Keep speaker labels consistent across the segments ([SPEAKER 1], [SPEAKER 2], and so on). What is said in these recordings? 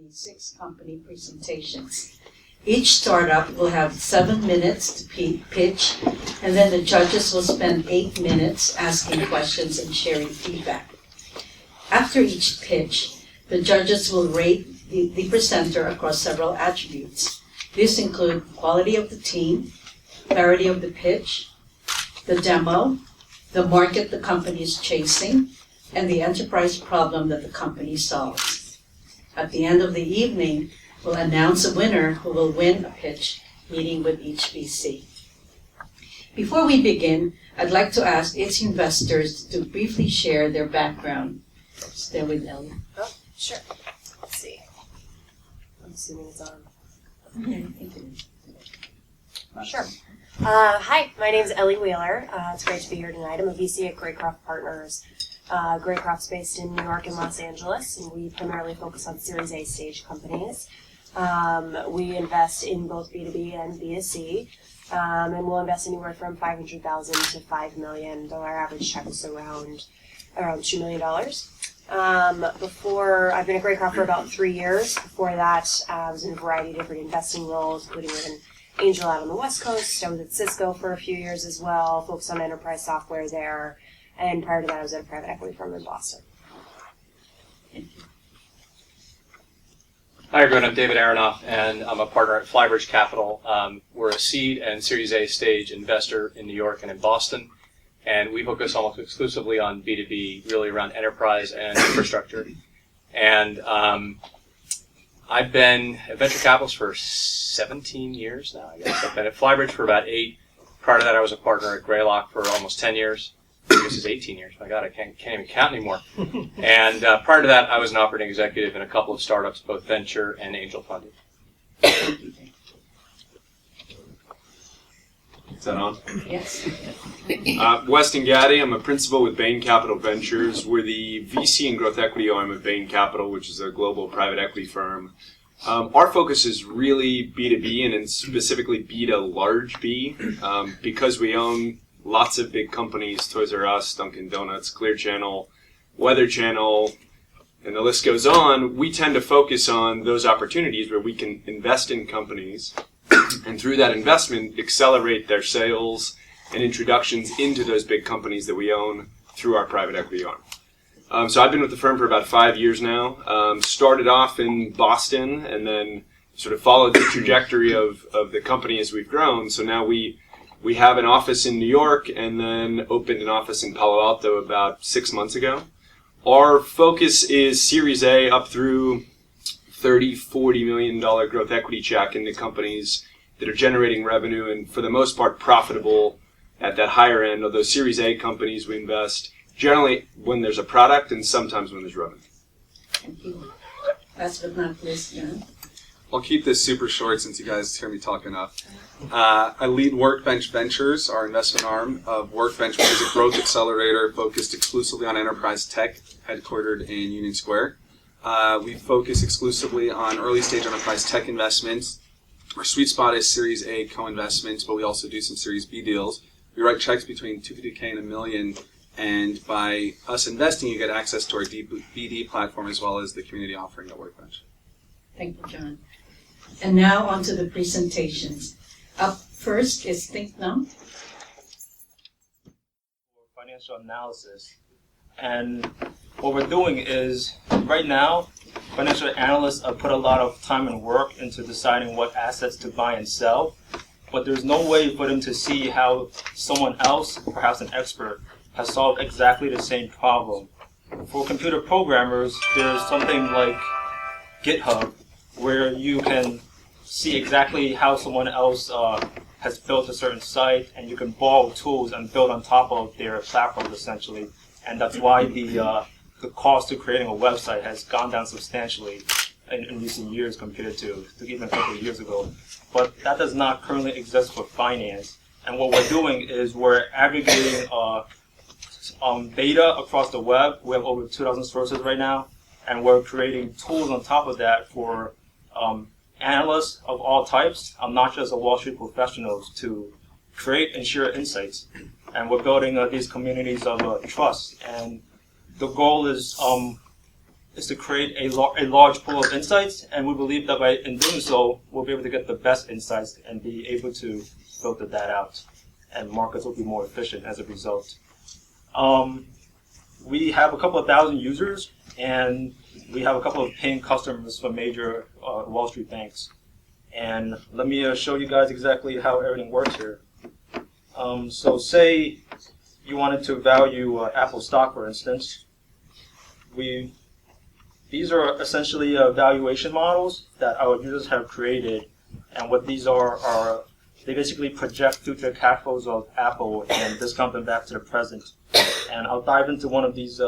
[SPEAKER 1] be 6 company presentations. Each startup will have 7 minutes to pitch, and then the judges will spend 8 minutes asking questions and sharing feedback. After each pitch, the judges will rate the presenter across several attributes. These include quality of the team, clarity of the pitch, the demo, the market the company is chasing, and the enterprise problem that the company solves. At the end of the evening, we'll announce a winner who will win a pitch meeting with each VC. Before we begin, I'd like to ask each investors to briefly share their background. Stay with Ellie.
[SPEAKER 2] Oh, sure. Let's see. I'm assuming it's on. Sure. Hi, my name's Ellie Wheeler. It's great to be here tonight. I'm a VC at Greycroft Partners. Greycroft's based in New York and Los Angeles, and we primarily focus on Series A stage companies. We invest in both B2B and B2C, and we'll invest anywhere from $500,000 to $5 million. Our average check is around $2 million. I've been at Greycroft for about 3 years. Before that, I was in a variety of different investing roles, including with an angel out on the West Coast. I was at Cisco for a few years as well, focused on enterprise software there. And prior to that, I was at a private equity firm in Boston.
[SPEAKER 3] Hi everyone, I'm David Aronoff, and I'm a partner at Flybridge Capital. We're a seed and Series A stage investor in New York and in Boston, and we focus almost exclusively on B2B, really around enterprise and infrastructure. And I've been a venture capitalist for 17 years now, I guess. I've been at Flybridge for about 8. Prior to that, I was a partner at Greylock for almost 10 years. This is 18 years. My God, I can't even count anymore. And prior to that, I was an operating executive in a couple of startups, both venture and angel funded.
[SPEAKER 4] Is that on?
[SPEAKER 1] Yes.
[SPEAKER 4] Weston Gaddy, I'm a principal with Bain Capital Ventures. We're the VC and growth equity arm of Bain Capital, which is a global private equity firm. Our focus is really B2B and specifically B to large B, because we own lots of big companies, Toys R Us, Dunkin' Donuts, Clear Channel, Weather Channel, and the list goes on. We tend to focus on those opportunities where we can invest in companies and through that investment accelerate their sales and introductions into those big companies that we own through our private equity arm. So I've been with the firm for about 5 years now. Started off in Boston and then sort of followed the trajectory of the company as we've grown. So now we have an office in New York and then opened an office in Palo Alto about 6 months ago. Our focus is Series A up through $30, $40 million growth equity check into companies that are generating revenue and for the most part profitable at that higher end. Although Series A companies we invest generally when there's a product and sometimes when there's revenue.
[SPEAKER 1] Thank you. Last but not least, John.
[SPEAKER 5] I'll keep this super short since you guys hear me talk enough. I lead Workbench Ventures, our investment arm of Workbench, which is a growth accelerator focused exclusively on enterprise tech, headquartered in Union Square. We focus exclusively on early stage enterprise tech investments. Our sweet spot is Series A co-investments, but we also do some Series B deals. We write checks between $250K and $1 million, and by us investing, you get access to our BD platform as well as the community offering at Workbench.
[SPEAKER 1] Thank you, John. And now on to the presentations. Up first is Think Now.
[SPEAKER 6] Financial analysis. And what we're doing is, right now, financial analysts have put a lot of time and work into deciding what assets to buy and sell, but there's no way for them to see how someone else, perhaps an expert, has solved exactly the same problem. For computer programmers, there's something like GitHub, where you can see exactly how someone else has built a certain site, and you can borrow tools and build on top of their platform, essentially. And that's why the cost to creating a website has gone down substantially in recent years compared to even a couple of years ago. But that does not currently exist for finance. And what we're doing is we're aggregating data across the web. We have over 2,000 sources right now, and we're creating tools on top of that for analysts of all types, not just Wall Street professionals, to create and share insights. And we're building these communities of trust. And the goal is is to create a large pool of insights, and we believe that in doing so, we'll be able to get the best insights and be able to filter that out, and markets will be more efficient as a result. We have a couple of thousand users, and we have a couple of paying customers from major Wall Street banks. And let me show you guys exactly how everything works here. So say you wanted to value Apple stock, for instance. These are essentially valuation models that our users have created, and what these are they basically project future cash flows of Apple and discount them back to the present. And I'll dive into one of these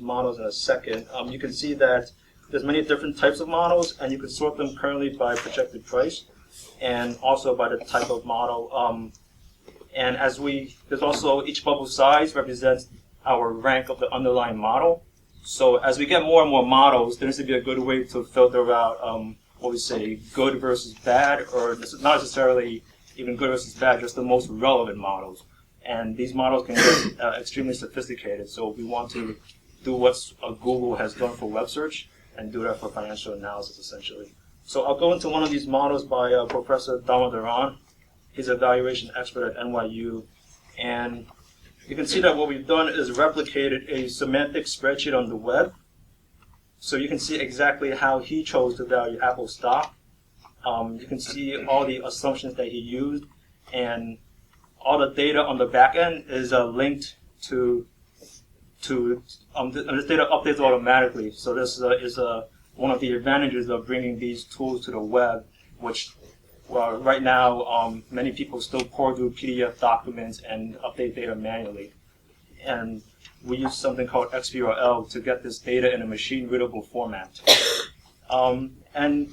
[SPEAKER 6] models in a second. You can see that there's many different types of models, and you can sort them currently by projected price, and also by the type of model. And there's also each bubble size represents our rank of the underlying model. So as we get more and more models, there needs to be a good way to filter out what we say good versus bad, or not necessarily even good versus bad, just the most relevant models. And these models can get extremely sophisticated. So we want to do what Google has done for web search and do that for financial analysis, essentially. So I'll go into one of these models by Professor Damodaran. He's a valuation expert at NYU. And you can see that what we've done is replicated a semantic spreadsheet on the web. So you can see exactly how he chose to value Apple stock. You can see all the assumptions that he used, and all the data on the back end is linked to this data updates automatically. So this is one of the advantages of bringing these tools to the web, which right now many people still pour through PDF documents and update data manually. And we use something called XBRL to get this data in a machine-readable format. And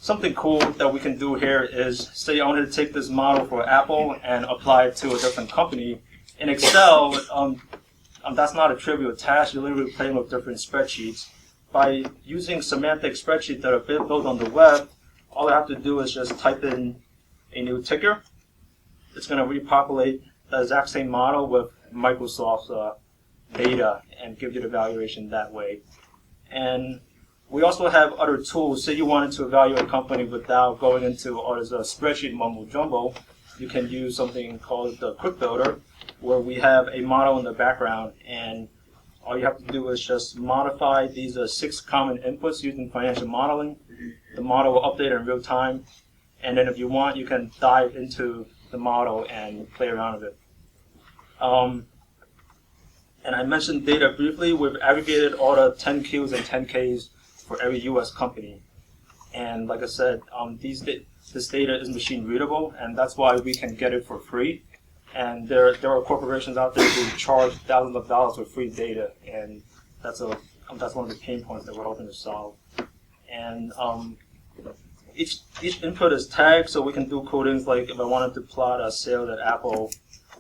[SPEAKER 6] something cool that we can do here is, say I wanted to take this model for Apple and apply it to a different company. In Excel, that's not a trivial task. You're literally playing with different spreadsheets. By using semantic spreadsheets that are built on the web, all I have to do is just type in a new ticker. It's going to repopulate the exact same model with Microsoft's data and give you the valuation that way. And we also have other tools. Say you wanted to evaluate a company without going into all this spreadsheet mumbo jumbo, you can use something called the Quick Builder, where we have a model in the background, and all you have to do is just modify these 6 common inputs used in financial modeling. The model will update in real time, and then if you want, you can dive into the model and play around with it. And I mentioned data briefly. We've aggregated all the 10Qs and 10Ks for every U.S. company. And like I said, this data is machine readable, and that's why we can get it for free. And there are corporations out there who charge thousands of dollars for free data, and that's one of the pain points that we're hoping to solve. And each input is tagged, so we can do codings like if I wanted to plot a sale at Apple,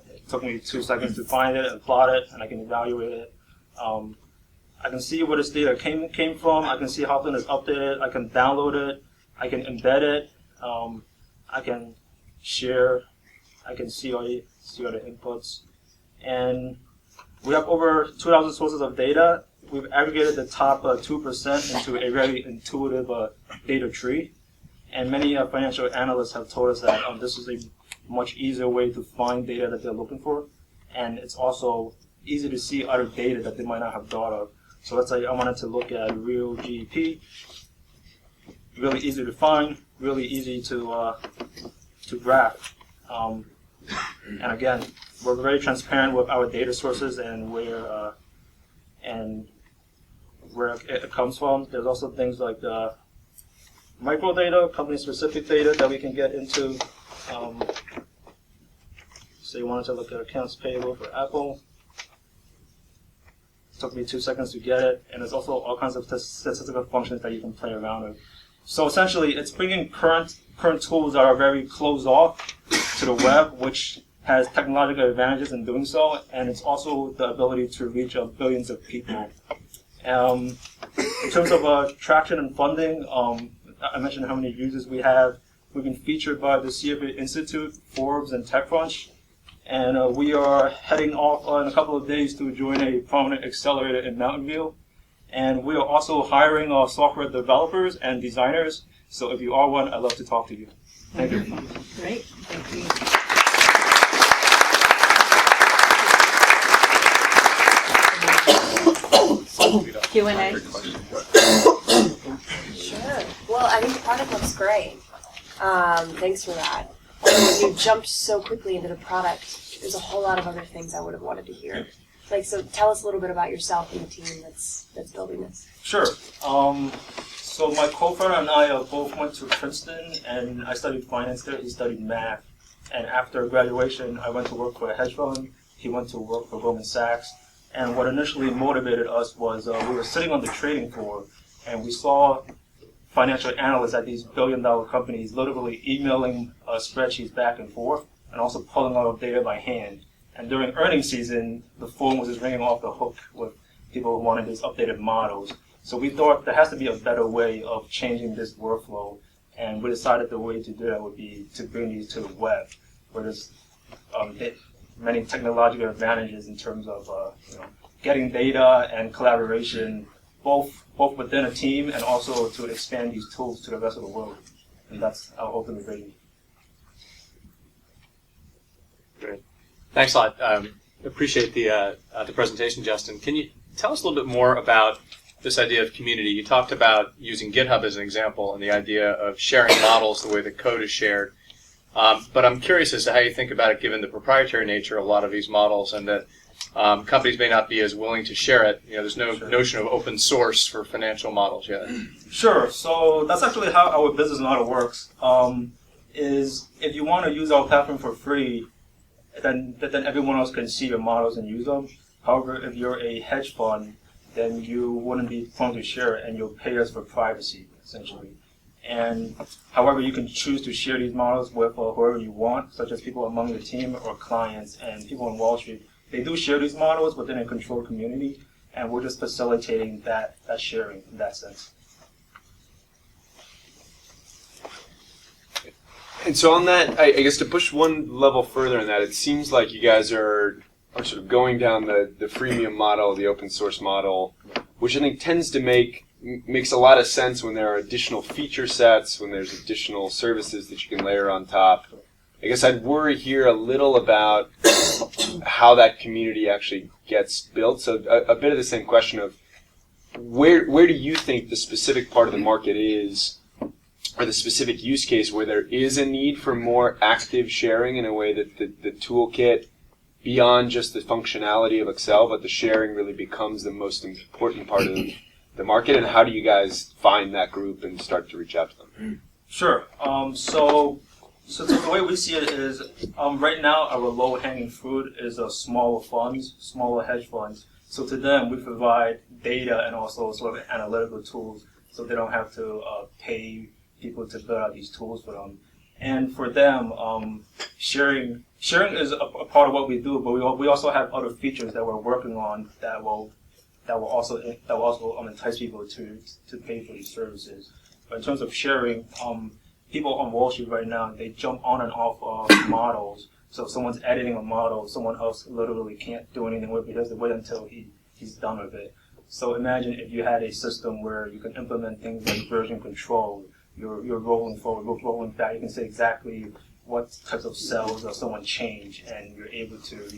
[SPEAKER 6] it took me 2 seconds to find it and plot it, and I can evaluate it. I can see where this data came from. I can see how often it's updated. I can download it. I can embed it. I can share. I can see all the inputs. And we have over 2,000 sources of data. We've aggregated the top 2% into a very intuitive data tree. And many financial analysts have told us that this is a much easier way to find data that they're looking for. And it's also easy to see other data that they might not have thought of. So let's say I wanted to look at real GDP. Really easy to find, really easy to graph. And again, we're very transparent with our data sources and where it comes from. There's also things like micro data, company-specific data that we can get into. So you wanted to look at accounts payable for Apple. It took me 2 seconds to get it, and there's also all kinds of statistical functions that you can play around with. So essentially, it's bringing current tools that are very closed off to the web, which has technological advantages in doing so, and it's also the ability to reach billions of people. In terms of traction and funding, I mentioned how many users we have. We've been featured by the CFA Institute, Forbes, and TechCrunch. And we are heading off in a couple of days to join a prominent accelerator in Mountain View. And we are also hiring software developers and designers. So if you are one, I'd love to talk to you. Thank you.
[SPEAKER 1] Great, thank you. Q&A?
[SPEAKER 2] Sure. Well, I think the product looks great. Thanks for that. Although you jumped so quickly into the product, there's a whole lot of other things I would have wanted to hear. Like, so tell us a little bit about yourself and the team that's building this.
[SPEAKER 6] Sure. So my co-founder and I both went to Princeton, and I studied finance there. He studied math. And after graduation, I went to work for a hedge fund. He went to work for Goldman Sachs. And what initially motivated us was we were sitting on the trading floor, and we saw financial analysts at these billion-dollar companies literally emailing spreadsheets back and forth, and also pulling out data by hand. And during earnings season, the phone was just ringing off the hook with people who wanted these updated models. So we thought there has to be a better way of changing this workflow, and we decided the way to do that would be to bring these to the web, where there's many technological advantages in terms of getting data and collaboration, both within a team and also to expand these tools to the rest of the world. And that's our ultimate vision.
[SPEAKER 3] Great. Thanks a lot. Appreciate the presentation, Justin. Can you tell us a little bit more about this idea of community? You talked about using GitHub as an example and the idea of sharing models the way that code is shared. But I'm curious as to how you think about it given the proprietary nature of a lot of these models and that companies may not be as willing to share it. There's no notion of open source for financial models yet.
[SPEAKER 6] Sure. So that's actually how our business model works. Is if you want to use our platform for free, then everyone else can see your models and use them. However, if you're a hedge fund, then you wouldn't be prone to share it, and you'll pay us for privacy, essentially. And however, you can choose to share these models with whoever you want, such as people among your team or clients and people on Wall Street. They do share these models within a controlled community, and we're just facilitating that sharing in that sense.
[SPEAKER 4] And so on that, I guess to push one level further in that, it seems like you guys are sort of going down the freemium model, the open source model, which I think tends to makes a lot of sense when there are additional feature sets, when there's additional services that you can layer on top. I guess I'd worry here a little about how that community actually gets built. So a bit of the same question of where do you think the specific part of the market is, or the specific use case where there is a need for more active sharing in a way that the toolkit, beyond just the functionality of Excel, but the sharing really becomes the most important part of the market, and how do you guys find that group and start to reach out to them?
[SPEAKER 6] Sure. So the way we see it is, right now our low-hanging fruit is smaller funds, smaller hedge funds. So to them, we provide data and also sort of analytical tools, so they don't have to pay people to build out these tools for them. And for them, sharing is a part of what we do, but we also have other features that we're working on that will also entice people to pay for these services. But in terms of sharing, people on Wall Street right now, they jump on and off of models. So if someone's editing a model, someone else literally can't do anything with it because they wait until he's done with it. So imagine if you had a system where you can implement things like version control. You're rolling forward, rolling back. You can say exactly what types of cells does someone change, and you're able to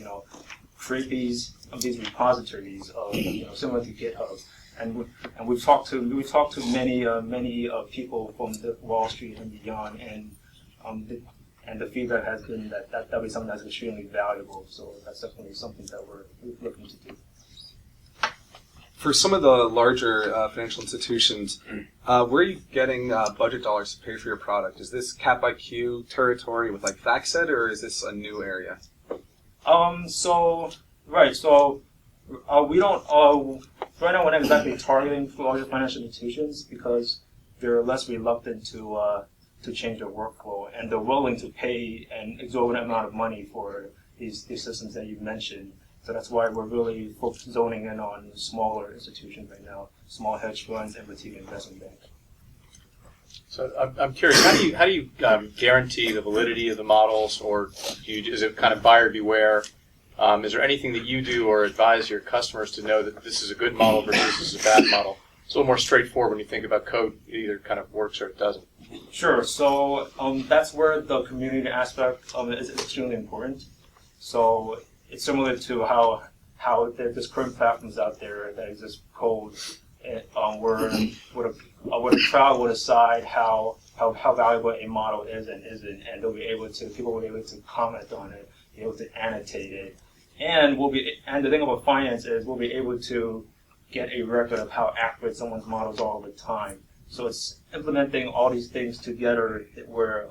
[SPEAKER 6] create these repositories of similar to GitHub. And we've talked to many people from the Wall Street and beyond, and the feedback has been that'll be something that's extremely valuable. So that's definitely something that we're looking to do.
[SPEAKER 5] For some of the larger financial institutions, where are you getting budget dollars to pay for your product? Is this Cap IQ territory with like FactSet, or is this a new area?
[SPEAKER 6] We don't right now we're not exactly targeting larger financial institutions because they're less reluctant to change their workflow, and they're willing to pay an exorbitant amount of money for these systems that you've mentioned. So that's why we're really zoning in on smaller institutions right now, small hedge funds and boutique investment banks.
[SPEAKER 3] So I'm curious, how do you guarantee the validity of the models, or is it kind of buyer beware? Is there anything that you do or advise your customers to know that this is a good model versus this is a bad model? It's a little more straightforward when you think about code. It either kind of works or it doesn't.
[SPEAKER 6] Sure. So that's where the community aspect is extremely important. So it's similar to how there's current platforms out there that exist code, where a crowd will decide how valuable a model is and isn't, and people will be able to comment on it, be able to annotate it, and the thing about finance is we'll be able to get a record of how accurate someone's models are all the time. So it's implementing all these things together where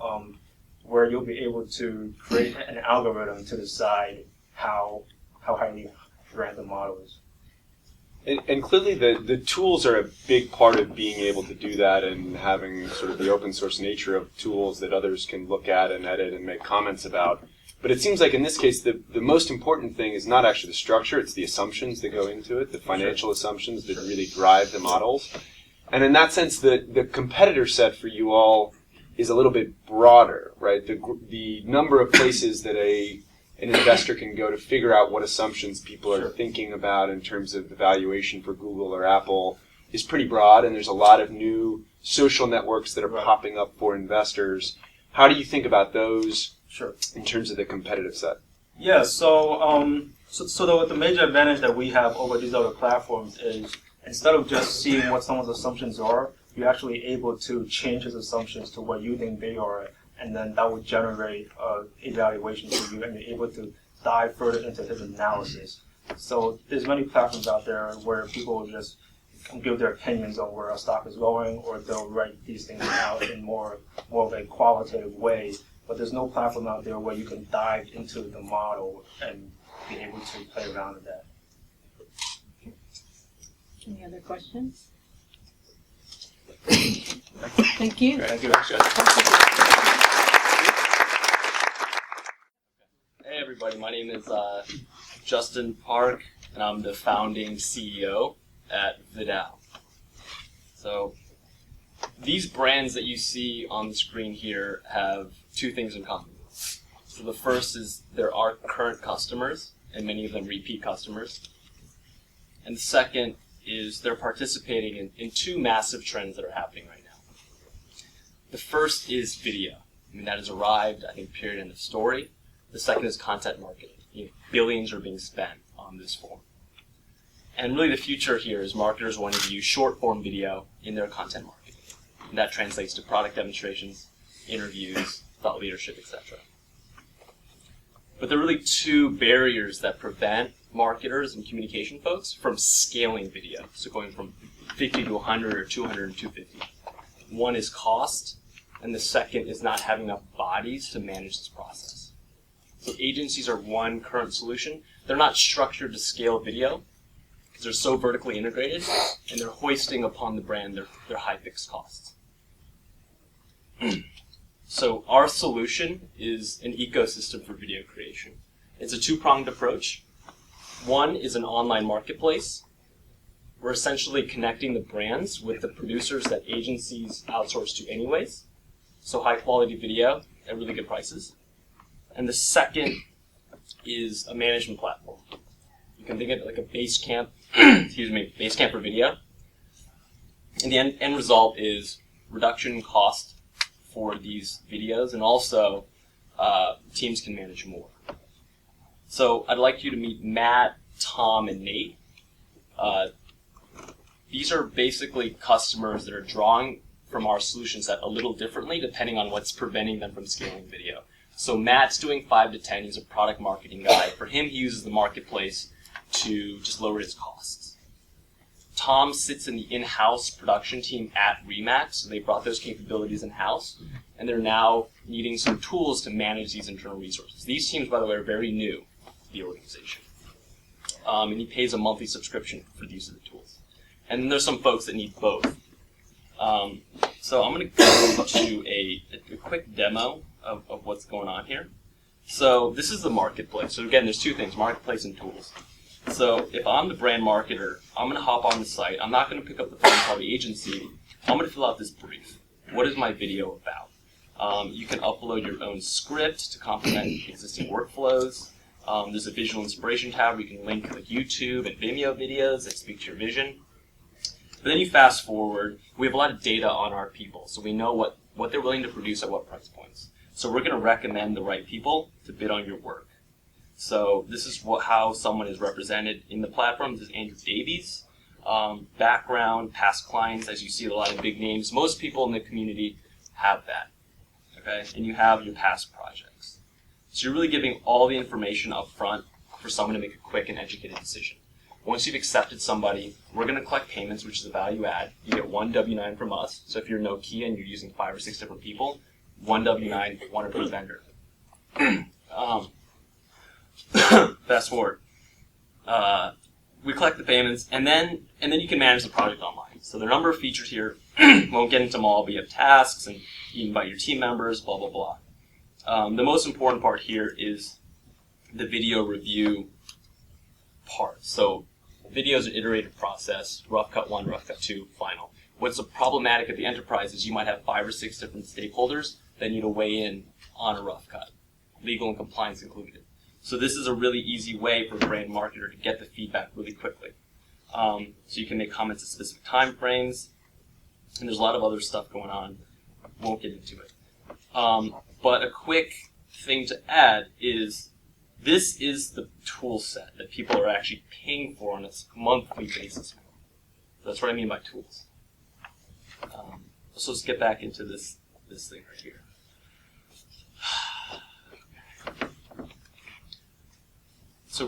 [SPEAKER 6] you'll be able to create an algorithm to decide how highly ranked the model is.
[SPEAKER 4] And clearly the tools are a big part of being able to do that and having sort of the open source nature of tools that others can look at and edit and make comments about. But it seems like in this case the most important thing is not actually the structure, it's the assumptions that go into it, the financial assumptions that really drive the models. And in that sense, the competitor set for you all is a little bit broader, right? The number of places that an investor can go to figure out what assumptions people are thinking about in terms of the valuation for Google or Apple is pretty broad, and there's a lot of new social networks that are popping up for investors. How do you think about those in terms of the competitive set?
[SPEAKER 6] Yeah, so the major advantage that we have over these other platforms is instead of just seeing what someone's assumptions are, you're actually able to change his assumptions to what you think they are, and then that would generate evaluation for you, and you're able to dive further into his analysis. So there's many platforms out there where people will just give their opinions on where a stock is going, or they'll write these things out in more of a qualitative way. But there's no platform out there where you can dive into the model and be able to play around with that.
[SPEAKER 1] Any other questions? Thank you.
[SPEAKER 3] Thank you. Thanks, guys.
[SPEAKER 7] Hey everybody, my name is Justin Park, and I'm the founding CEO at Vidal. So these brands that you see on the screen here have two things in common. So the first is there are current customers, and many of them repeat customers. And the second is they're participating in two massive trends that are happening right now. The first is video. I mean, that has arrived, I think, period, end of story. The second is content marketing. Billions are being spent on this form. And really the future here is marketers wanting to use short-form video in their content marketing. And that translates to product demonstrations, interviews, thought leadership, etc. But there are really two barriers that prevent marketers and communication folks from scaling video. So going from 50 to 100 or 200 and 250. One is cost, and the second is not having enough bodies to manage this process. So agencies are one current solution. They're not structured to scale video because they're so vertically integrated, and they're hoisting upon the brand their high fixed costs. So our solution is an ecosystem for video creation. It's a two-pronged approach. One is an online marketplace. We're essentially connecting the brands with the producers that agencies outsource to anyways. So high-quality video at really good prices. And the second is a management platform. You can think of it like a base camp, base camp for video. And the end result is reduction in cost for these videos, and also teams can manage more. So I'd like you to meet Matt, Tom, and Nate. These are basically customers that are drawing from our solution set a little differently depending on what's preventing them from scaling video. So Matt's doing 5 to 10. He's a product marketing guy. For him, he uses the marketplace to just lower his costs. Tom sits in the in-house production team at Remax, so they brought those capabilities in-house, and they're now needing some tools to manage these internal resources. These teams, by the way, are very new to the organization. And he pays a monthly subscription for the use of the tools. And then there's some folks that need both. So I'm going to go to a quick demo of what's going on here. So this is the marketplace. So again, there's two things, marketplace and tools. So if I'm the brand marketer, I'm going to hop on the site. I'm not going to pick up the phone and call the agency. I'm going to fill out this brief. What is my video about? You can upload your own script to complement existing workflows. There's a visual inspiration tab where you can link like YouTube and Vimeo videos that speak to your vision. But then you fast forward, we have a lot of data on our people, so we know what they're willing to produce at what price points. So we're going to recommend the right people to bid on your work. So this is how someone is represented in the platform. This is Andrew Davies. Background, past clients, as you see a lot of big names. Most people in the community have that. Okay, and you have your past projects. So you're really giving all the information up front for someone to make a quick and educated decision. Once you've accepted somebody, we're going to collect payments, which is a value add. You get one W-9 from us. So if you're Nokia and you're using 5 or 6 different people, one W-9, one approved vendor. Fast forward. We collect the payments, and then you can manage the project online. So there are a number of features here. Won't get into them all, but you have tasks, and you invite your team members, blah, blah, blah. The most important part here is the video review part. So video is an iterative process, rough cut 1, rough cut 2, final. What's problematic at the enterprise is you might have 5 or 6 different stakeholders that need to weigh in on a rough cut, legal and compliance included. So this is a really easy way for a brand marketer to get the feedback really quickly. So you can make comments at specific time frames, and there's a lot of other stuff going on. Won't get into it. But a quick thing to add is this is the tool set that people are actually paying for on a monthly basis. That's what I mean by tools. So let's get back into this thing right here. So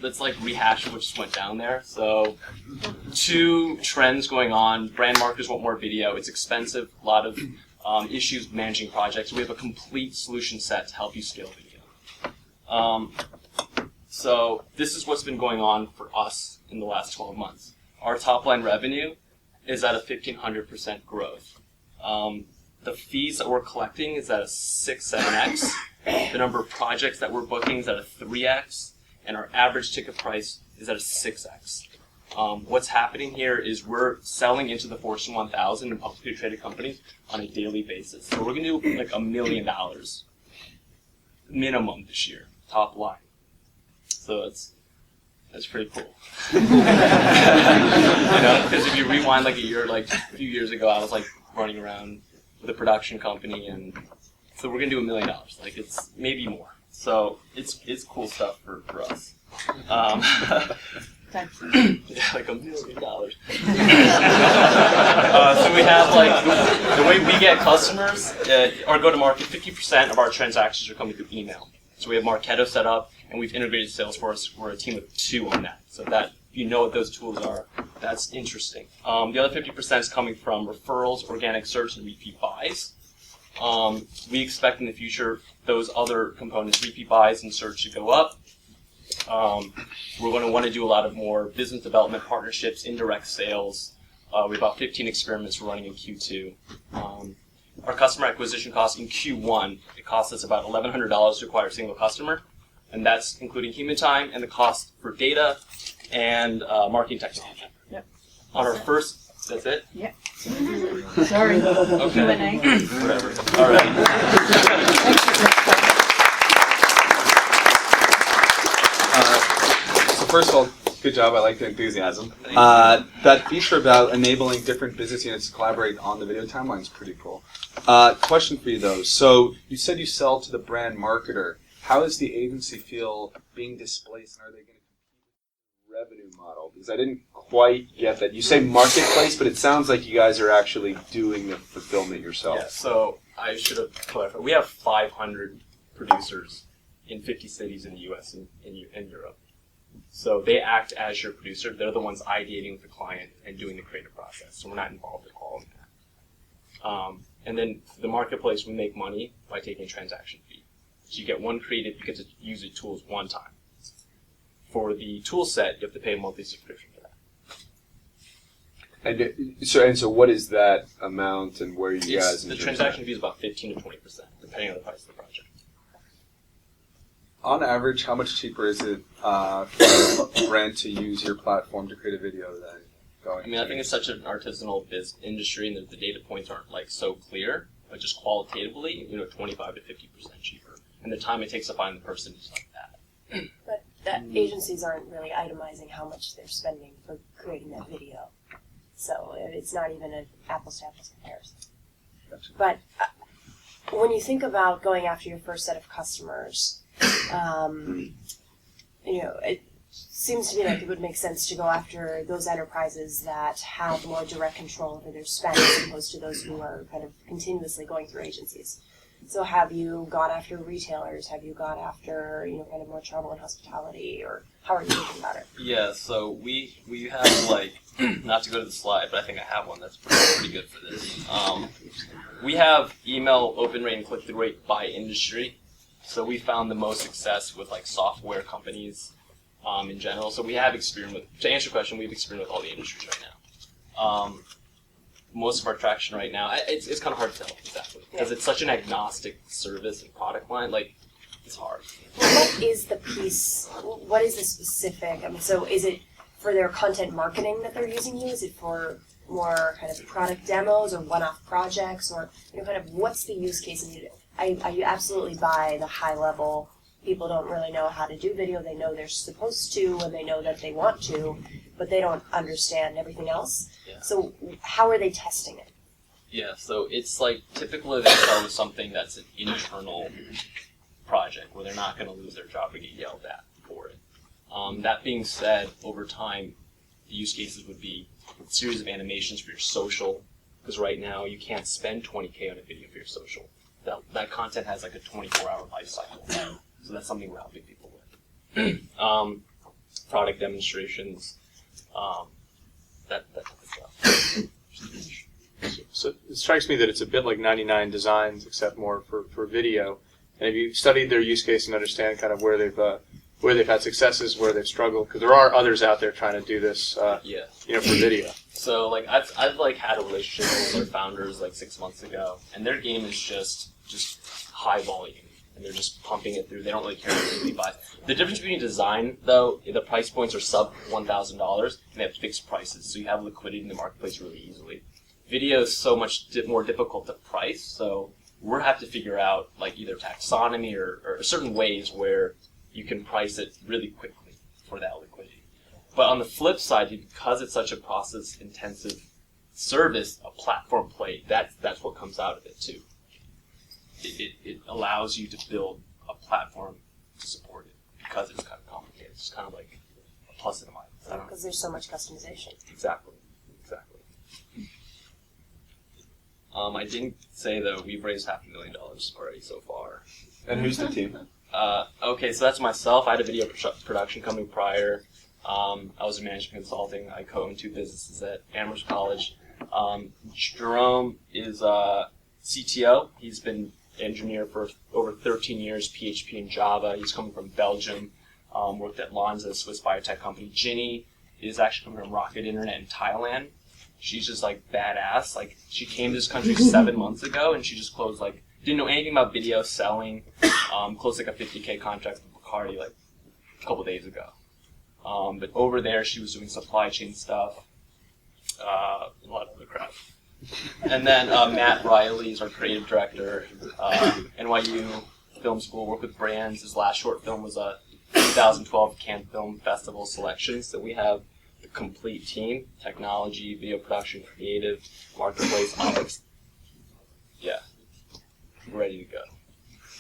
[SPEAKER 7] let's rehash what just went down there. So 2 trends going on. Brand marketers want more video. It's expensive. A lot of issues managing projects. We have a complete solution set to help you scale video. So this is what's been going on for us in the last 12 months. Our top line revenue is at a 1,500% growth. The fees that we're collecting is at a 6-7x. The number of projects that we're booking is at a 3x, and our average ticket price is at a 6x. What's happening here is we're selling into the Fortune 1000 and publicly traded companies on a daily basis. So we're going to do like $1 million minimum this year, top line. So that's pretty cool. Because if you rewind like a few years ago, I was like running around with a production company, and so we're gonna do $1 million. Like it's maybe more. So it's cool stuff for us. Yeah, like $1 million. So we have the way we get customers, our go-to-market, 50% of our transactions are coming through email. So we have Marketo set up, and we've integrated Salesforce. We're a team of 2 on that. So that you know what those tools are, that's interesting. The other 50% is coming from referrals, organic search, and repeat buys. We expect in the future those other components, repeat buys and search, to go up. We're going to want to do a lot of more business development partnerships, indirect sales. We have about 15 experiments we're running in Q2. Our customer acquisition cost in Q1, it costs us about $1,100 to acquire a single customer, and that's including human time and the cost for data and marketing technology.
[SPEAKER 1] Yep.
[SPEAKER 7] On our first, that's it?
[SPEAKER 1] Yep. Sorry.
[SPEAKER 7] Okay.
[SPEAKER 1] Q&A.
[SPEAKER 7] Whatever. All right.
[SPEAKER 5] So first of all, good job. I like the enthusiasm. That feature about enabling different business units to collaborate on the video timeline is pretty cool. Question for you though. So you said you sell to the brand marketer. How does the agency feel being displaced, and are they going to compete with the revenue model? Because I didn't quite get that. You say marketplace, but it sounds like you guys are actually doing the fulfillment yourself.
[SPEAKER 7] Yeah, so I should have clarified. We have 500 producers in 50 cities in the U.S. and in Europe. So they act as your producer. They're the ones ideating with the client and doing the creative process. So we're not involved at all in that. And then for the marketplace, we make money by taking a transaction fee. So you get one creative, you get to use the tools one time. For the tool set, you have to pay a monthly subscription for that.
[SPEAKER 4] And so what is that amount, and where are you guys?
[SPEAKER 7] The transaction fee is about 15 to 20%, depending on the price of the project.
[SPEAKER 5] On average, how much cheaper is it for a brand to use your platform to create a video than going?
[SPEAKER 7] I mean, I think it's such an artisanal industry, and the data points aren't so clear, but just qualitatively, 25 to 50% cheaper. And the time it takes to find the person is
[SPEAKER 2] But that agencies aren't really itemizing how much they're spending for creating that video. So it's not even an apples to apples comparison.
[SPEAKER 5] Gotcha.
[SPEAKER 2] But when you think about going after your first set of customers, it seems to me like it would make sense to go after those enterprises that have more direct control over their spend as opposed to those who are kind of continuously going through agencies. So have you gone after retailers? Have you gone after, kind of more travel and hospitality? Or how are you thinking about it?
[SPEAKER 7] Yeah, so we have like, not to go to the slide, but I think I have one that's pretty good for this. We have email open rate and click-through rate by industry. So we found the most success with like software companies in general. So we have experience with, to answer your question, we've experienced with all the industries right now. Most of our traction right now, it's kind of hard to tell exactly because it's such an agnostic service and product line. Like, it's hard.
[SPEAKER 2] Well, what is the piece? What is the specific? I mean, so is it for their content marketing that they're using you? Is it for more kind of product demos or one-off projects, or kind of what's the use case? I absolutely buy the high level. People don't really know how to do video. They know they're supposed to, and they know that they want to, but they don't understand everything else.
[SPEAKER 7] Yeah.
[SPEAKER 2] So how are they testing it?
[SPEAKER 7] Yeah, so it's like typically they start with something that's an internal project where they're not going to lose their job or get yelled at for it. That being said, over time, the use cases would be a series of animations for your social, because right now you can't spend $20K on a video for your social. That content has like a 24-hour life cycle. So that's something we're helping people with. Product demonstrations, that type of stuff.
[SPEAKER 3] So it strikes me that it's a bit like 99 Designs, except more for video. And have you studied their use case and understand kind of where they've had successes, where they've struggled? Because there are others out there trying to do this, for video.
[SPEAKER 7] So like I've like had a relationship with their founders like 6 months ago, and their game is just high volume, and they're just pumping it through. They don't really care what anybody buys. The difference between design, though, the price points are sub $1,000, and they have fixed prices, so you have liquidity in the marketplace really easily. Video is so much more difficult to price, so we'll have to figure out like either taxonomy or certain ways where you can price it really quickly for that liquidity. But on the flip side, because it's such a process-intensive service, a platform play, that's what comes out of it too. It allows you to build a platform to support it because it's kind of complicated. It's kind of like a plus and a minus.
[SPEAKER 2] Because there's so much customization.
[SPEAKER 7] Exactly. I didn't say though, we've raised $500,000 already so far.
[SPEAKER 4] And who's the team?
[SPEAKER 7] Okay, so that's myself. I had a video production company prior. I was in management consulting. I co-owned 2 businesses at Amherst College. Jerome is CTO. He's been engineer for over 13 years, PHP and Java. He's coming from Belgium. Worked at Lonza, a Swiss biotech company. Ginny is actually coming from Rocket Internet in Thailand. She's just like badass. Like she came to this country 7 months ago, and she just closed like didn't know anything about video selling. Closed like a $50K contract with Bacardi like a couple days ago. But over there, she was doing supply chain stuff, a lot of other crap. And then Matt Riley is our creative director, NYU Film School, worked with brands. His last short film was a 2012 Cannes Film Festival selection. So we have the complete team: technology, video production, creative, marketplace, optics. Yeah, ready to go.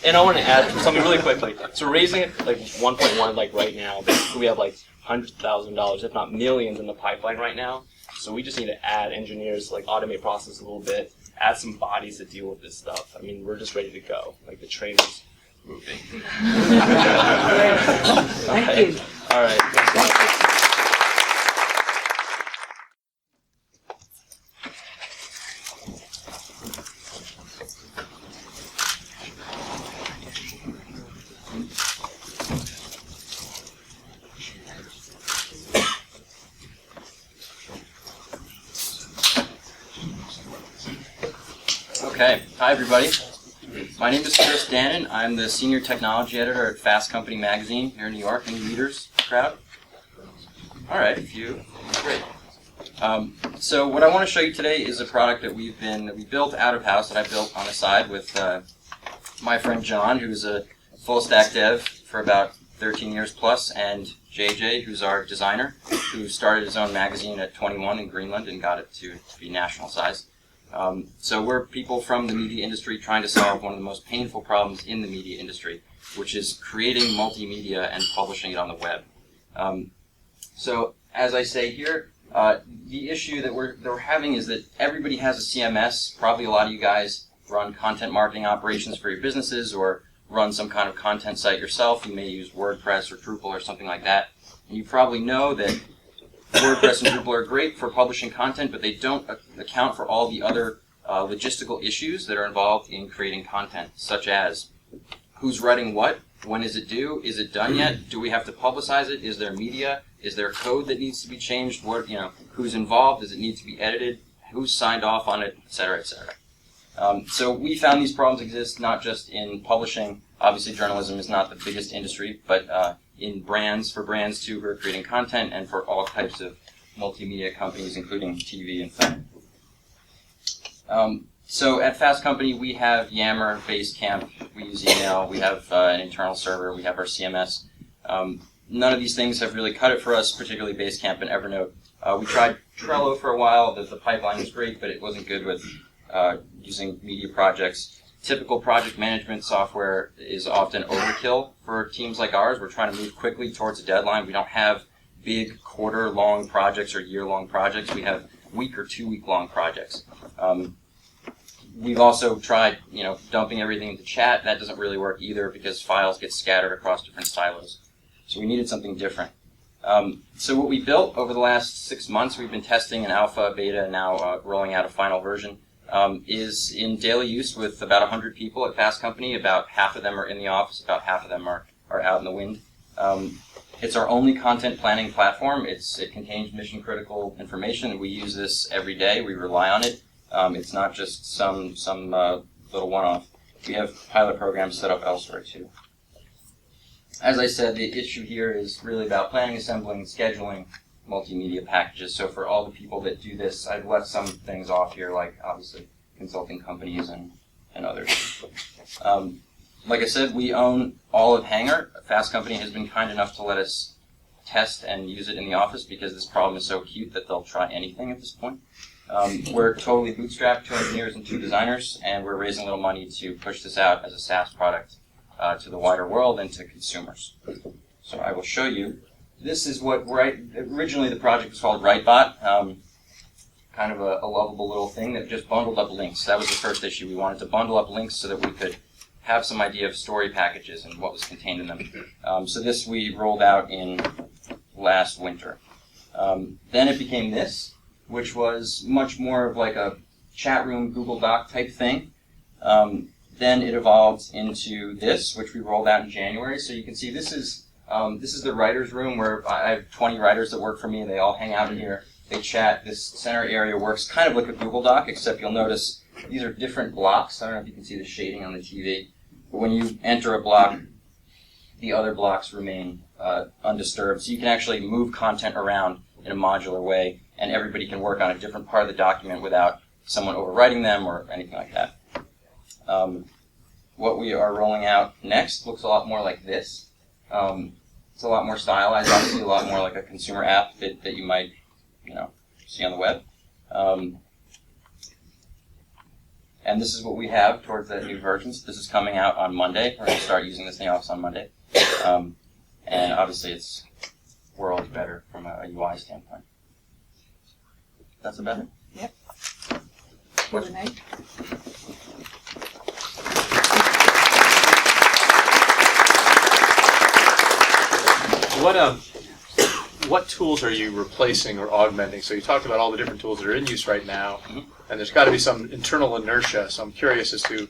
[SPEAKER 7] And I want to add something really quickly. So we're raising it like 1.1 like right now. Basically, we have like $100,000, if not millions, in the pipeline right now. So we just need to add engineers, like automate process a little bit, add some bodies to deal with this stuff. I mean, we're just ready to go. Like the train is moving.
[SPEAKER 1] Thank you.
[SPEAKER 7] All right.
[SPEAKER 8] Okay, hi everybody. My name is Chris Dannon. I'm the senior technology editor at Fast Company magazine here in New York. Any readers crowd? All right, a few. Great. So what I want to show you today is a product that we built out of house, that I built on the side with my friend John, who's a full stack dev for about 13 years plus, and JJ, who's our designer, who started his own magazine at 21 in Greenland and got it to be national size. So we're people from the media industry trying to solve one of the most painful problems in the media industry, which is creating multimedia and publishing it on the web. So as I say here, the issue that we're having is that everybody has a CMS. Probably a lot of you guys run content marketing operations for your businesses or run some kind of content site yourself. You may use WordPress or Drupal or something like that. And you probably know that WordPress and Drupal are great for publishing content, but they don't account for all the other logistical issues that are involved in creating content, such as who's writing what, when is it due, is it done yet, do we have to publicize it, is there media, is there code that needs to be changed, what, who's involved, does it need to be edited, who's signed off on it, etc., etc. So we found these problems exist not just in publishing. Obviously, journalism is not the biggest industry, but in brands, for brands too, who are creating content, and for all types of multimedia companies, including TV and film. So at Fast Company, we have Yammer, Basecamp, we use email, we have an internal server, we have our CMS. None of these things have really cut it for us, particularly Basecamp and Evernote. We tried Trello for a while. The pipeline was great, but it wasn't good with using media projects. Typical project management software is often overkill for teams like ours. We're trying to move quickly towards a deadline. We don't have big quarter-long projects or year-long projects. We have week or 2 week long projects. We've also tried, dumping everything into chat. That doesn't really work either because files get scattered across different silos. So we needed something different. So what we built over the last 6 months, we've been testing in alpha, beta, and now rolling out a final version, is in daily use with about 100 people at Fast Company. About half of them are in the office, about half of them are out in the wind. It's our only content planning platform. It contains mission-critical information. We use this every day. We rely on it. It's not just some little one-off. We have pilot programs set up elsewhere too. As I said, the issue here is really about planning, assembling, scheduling multimedia packages. So for all the people that do this, I've left some things off here, like obviously consulting companies and others. Like I said, we own all of Hanger. Fast Company has been kind enough to let us test and use it in the office because this problem is so acute that they'll try anything at this point. We're totally bootstrapped, 2 engineers and 2 designers, and we're raising a little money to push this out as a SaaS product to the wider world and to consumers. So I will show you. This is what originally the project was called WriteBot, kind of a lovable little thing that just bundled up links. That was the first issue. We wanted to bundle up links so that we could have some idea of story packages and what was contained in them. So this we rolled out in last winter. Then it became this, which was much more of like a chat room Google Doc type thing. Then it evolved into this, which we rolled out in January. So you can see this is the writer's room where I have 20 writers that work for me. They all hang out in here. They chat. This center area works kind of like a Google Doc, except you'll notice these are different blocks. I don't know if you can see the shading on the TV. But when you enter a block, the other blocks remain undisturbed. So you can actually move content around in a modular way, and everybody can work on a different part of the document without someone overwriting them or anything like that. What we are rolling out next looks a lot more like this. It's a lot more stylized, obviously a lot more like a consumer app that you might, see on the web. And this is what we have towards that new version. So this is coming out on Monday. We're going to start using this in the office on Monday. And obviously it's worlds better from a UI standpoint. That's about it.
[SPEAKER 1] Yep.
[SPEAKER 8] Question?
[SPEAKER 3] What tools are you replacing or augmenting? So you talked about all the different tools that are in use right now, and there's got to be some internal inertia. So I'm curious as to,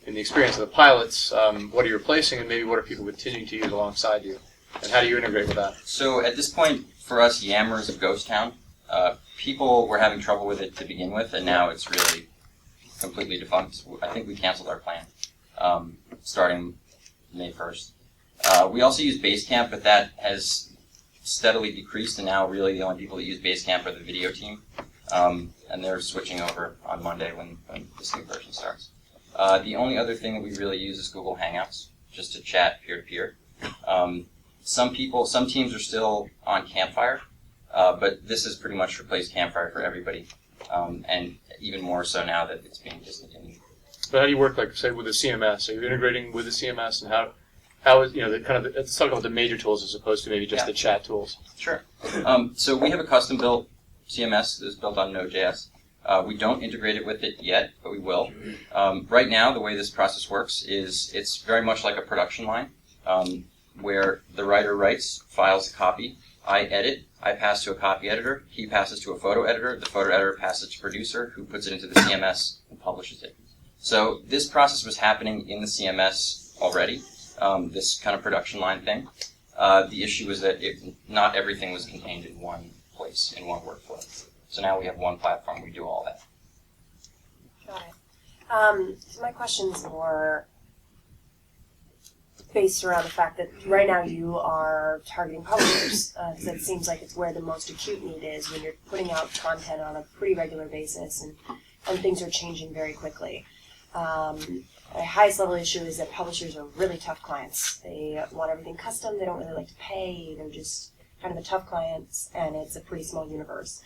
[SPEAKER 3] in the experience of the pilots, what are you replacing, and maybe what are people continuing to use alongside you, and how do you integrate with that?
[SPEAKER 8] So at this point, for us, Yammer is a ghost town. People were having trouble with it to begin with, and now it's really completely defunct. I think we canceled our plan starting May 1st. We also use Basecamp, but that has steadily decreased, and now really the only people that use Basecamp are the video team, and they're switching over on Monday when this new version starts. The only other thing that we really use is Google Hangouts, just to chat peer-to-peer. Some teams are still on Campfire, but this has pretty much replaced Campfire for everybody, and even more so now that it's being discontinued.
[SPEAKER 3] But how do you work, like, say, with the CMS? Are you integrating with the CMS, and how is, let's talk about the major tools as opposed to maybe just the chat tools.
[SPEAKER 8] Sure. So we have a custom-built CMS that is built on Node.js. We don't integrate it with it yet, but we will. Right now, the way this process works is it's very much like a production line, where the writer writes, files a copy, I edit, I pass to a copy editor, he passes to a photo editor, the photo editor passes to producer, who puts it into the CMS and publishes it. So this process was happening in the CMS already, this kind of production line thing. The issue was that not everything was contained in one place, in one workflow. So now we have one platform, we do all that.
[SPEAKER 2] Got it. So my question's more based around the fact that right now you are targeting publishers, because it seems like it's where the most acute need is when you're putting out content on a pretty regular basis and things are changing very quickly. The highest level issue is that publishers are really tough clients. They want everything custom, they don't really like to pay, they're just kind of a tough client, and it's a pretty small universe.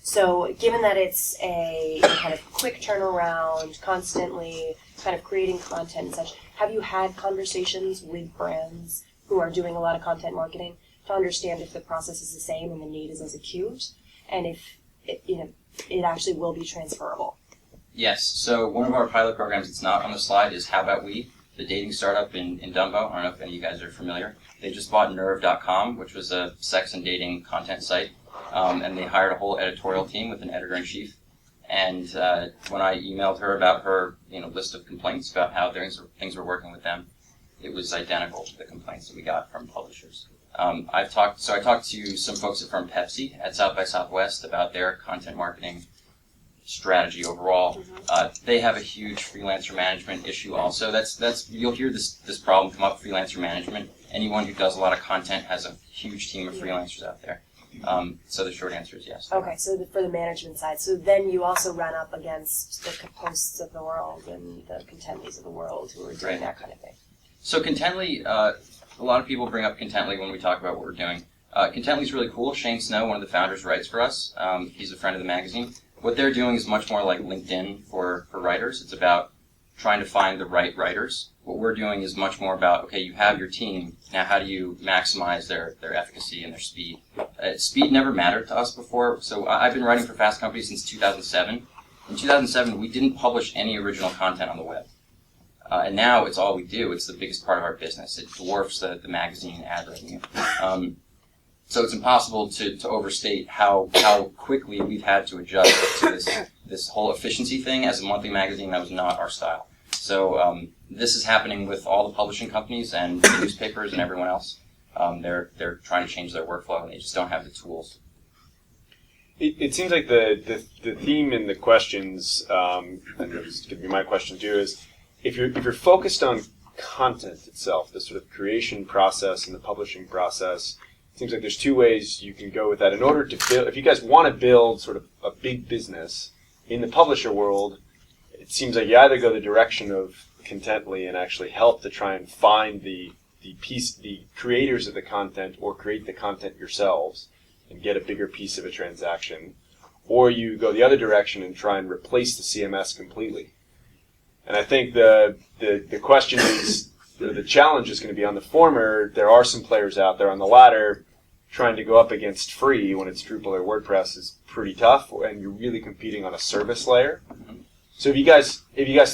[SPEAKER 2] So given that it's a kind of quick turnaround, constantly kind of creating content and such, have you had conversations with brands who are doing a lot of content marketing to understand if the process is the same and the need is as acute, and if it actually will be transferable?
[SPEAKER 8] Yes. So one of our pilot programs that's not on the slide is How About We, the dating startup in Dumbo. I don't know if any of you guys are familiar. They just bought Nerve.com, which was a sex and dating content site. And they hired a whole editorial team with an editor-in-chief. And when I emailed her about her list of complaints about how things were working with them, it was identical to the complaints that we got from publishers. I talked to some folks from Pepsi at South by Southwest about their content marketing strategy overall. They have a huge freelancer management issue also. You'll hear this problem come up, freelancer management. Anyone who does a lot of content has a huge team of freelancers out there. So the short answer is yes.
[SPEAKER 2] Okay, so for the management side. So then you also run up against the Posts of the world and the Contently's of the world who are doing that kind of thing.
[SPEAKER 8] So Contently, a lot of people bring up Contently when we talk about what we're doing. Contently's really cool. Shane Snow, one of the founders, writes for us. He's a friend of the magazine. What they're doing is much more like LinkedIn for writers. It's about trying to find the right writers. What we're doing is much more about, okay, you have your team, now how do you maximize their efficacy and their speed? Speed never mattered to us before, so I've been writing for Fast Company since 2007. In 2007, we didn't publish any original content on the web. And now it's all we do. It's the biggest part of our business. It dwarfs the magazine ad revenue. So it's impossible to overstate how quickly we've had to adjust to this whole efficiency thing. As a monthly magazine, that was not our style. So this is happening with all the publishing companies and the newspapers and everyone else. They're trying to change their workflow, and they just don't have the tools.
[SPEAKER 4] It seems like the theme in the questions, and this is going to be my question too, is if you're focused on content itself, the sort of creation process and the publishing process, it seems like there's two ways you can go with that. In order to build, if you guys want to build sort of a big business in the publisher world, it seems like you either go the direction of Contently and actually help to try and find the creators of the content or create the content yourselves and get a bigger piece of a transaction, or you go the other direction and try and replace the CMS completely. And I think the question is, the challenge is going to be on the former. There are some players out there. On the latter, trying to go up against free when it's Drupal or WordPress is pretty tough, and you're really competing on a service layer. So have you guys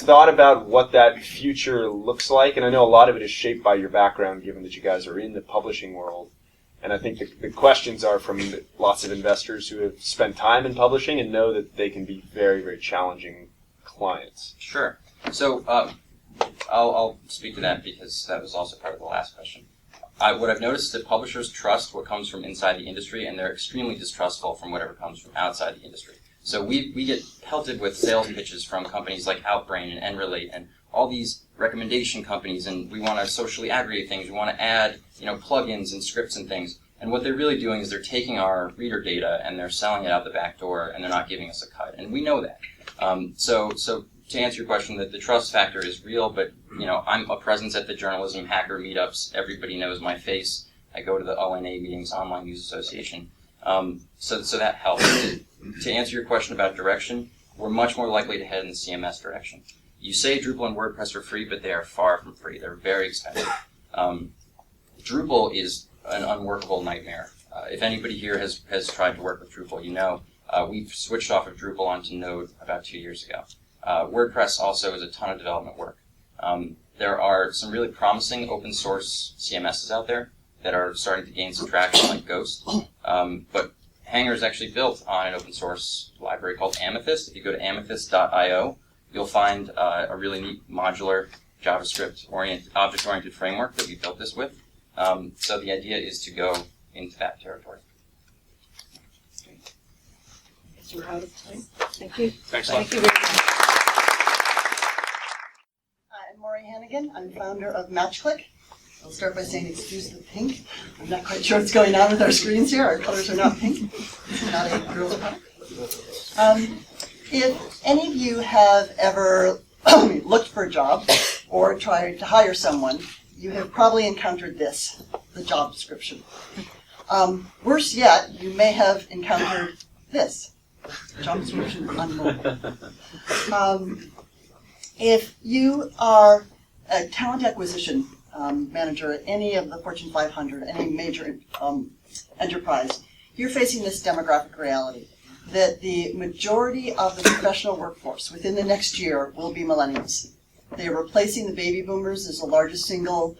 [SPEAKER 4] thought about what that future looks like? And I know a lot of it is shaped by your background, given that you guys are in the publishing world. And I think the questions are from lots of investors who have spent time in publishing and know that they can be very, very challenging clients.
[SPEAKER 8] Sure. So I'll speak to that because that was also part of the last question. What I've noticed is that publishers trust what comes from inside the industry, and they're extremely distrustful from whatever comes from outside the industry. So we get pelted with sales pitches from companies like Outbrain and Enrelate and all these recommendation companies, and we want to socially aggregate things. We want to add plugins and scripts and things. And what they're really doing is they're taking our reader data and they're selling it out the back door, and they're not giving us a cut. And we know that. So to answer your question, that the trust factor is real, but I'm a presence at the journalism hacker meetups. Everybody knows my face. I go to the ONA meetings, Online News Association. So that helps. To answer your question about direction, we're much more likely to head in the CMS direction. You say Drupal and WordPress are free, but they are far from free. They're very expensive. Drupal is an unworkable nightmare. If anybody here has tried to work with Drupal, you know we've switched off of Drupal onto Node about 2 years ago. WordPress also is a ton of development work. There are some really promising open source CMSs out there that are starting to gain some traction, like Ghost. But Hanger is actually built on an open source library called Amethyst. If you go to amethyst.io, you'll find a really neat modular JavaScript object-oriented framework that we built this with. So the idea is to go into that territory.
[SPEAKER 1] We're out of time. Thank you.
[SPEAKER 3] Thanks a lot.
[SPEAKER 1] Thank you very much.
[SPEAKER 9] I'm Maury Hannigan. I'm founder of MatchClick. I'll start by saying excuse the pink. I'm not quite sure what's going on with our screens here. Our colors are not pink. It's not a girl's product. If any of you have ever looked for a job or tried to hire someone, you have probably encountered this, the job description. Worse yet, you may have encountered this, job description on mobile. If you are a talent acquisition manager at any of the Fortune 500, any major enterprise, you're facing this demographic reality that the majority of the professional workforce within the next year will be millennials. They are replacing the baby boomers as the largest single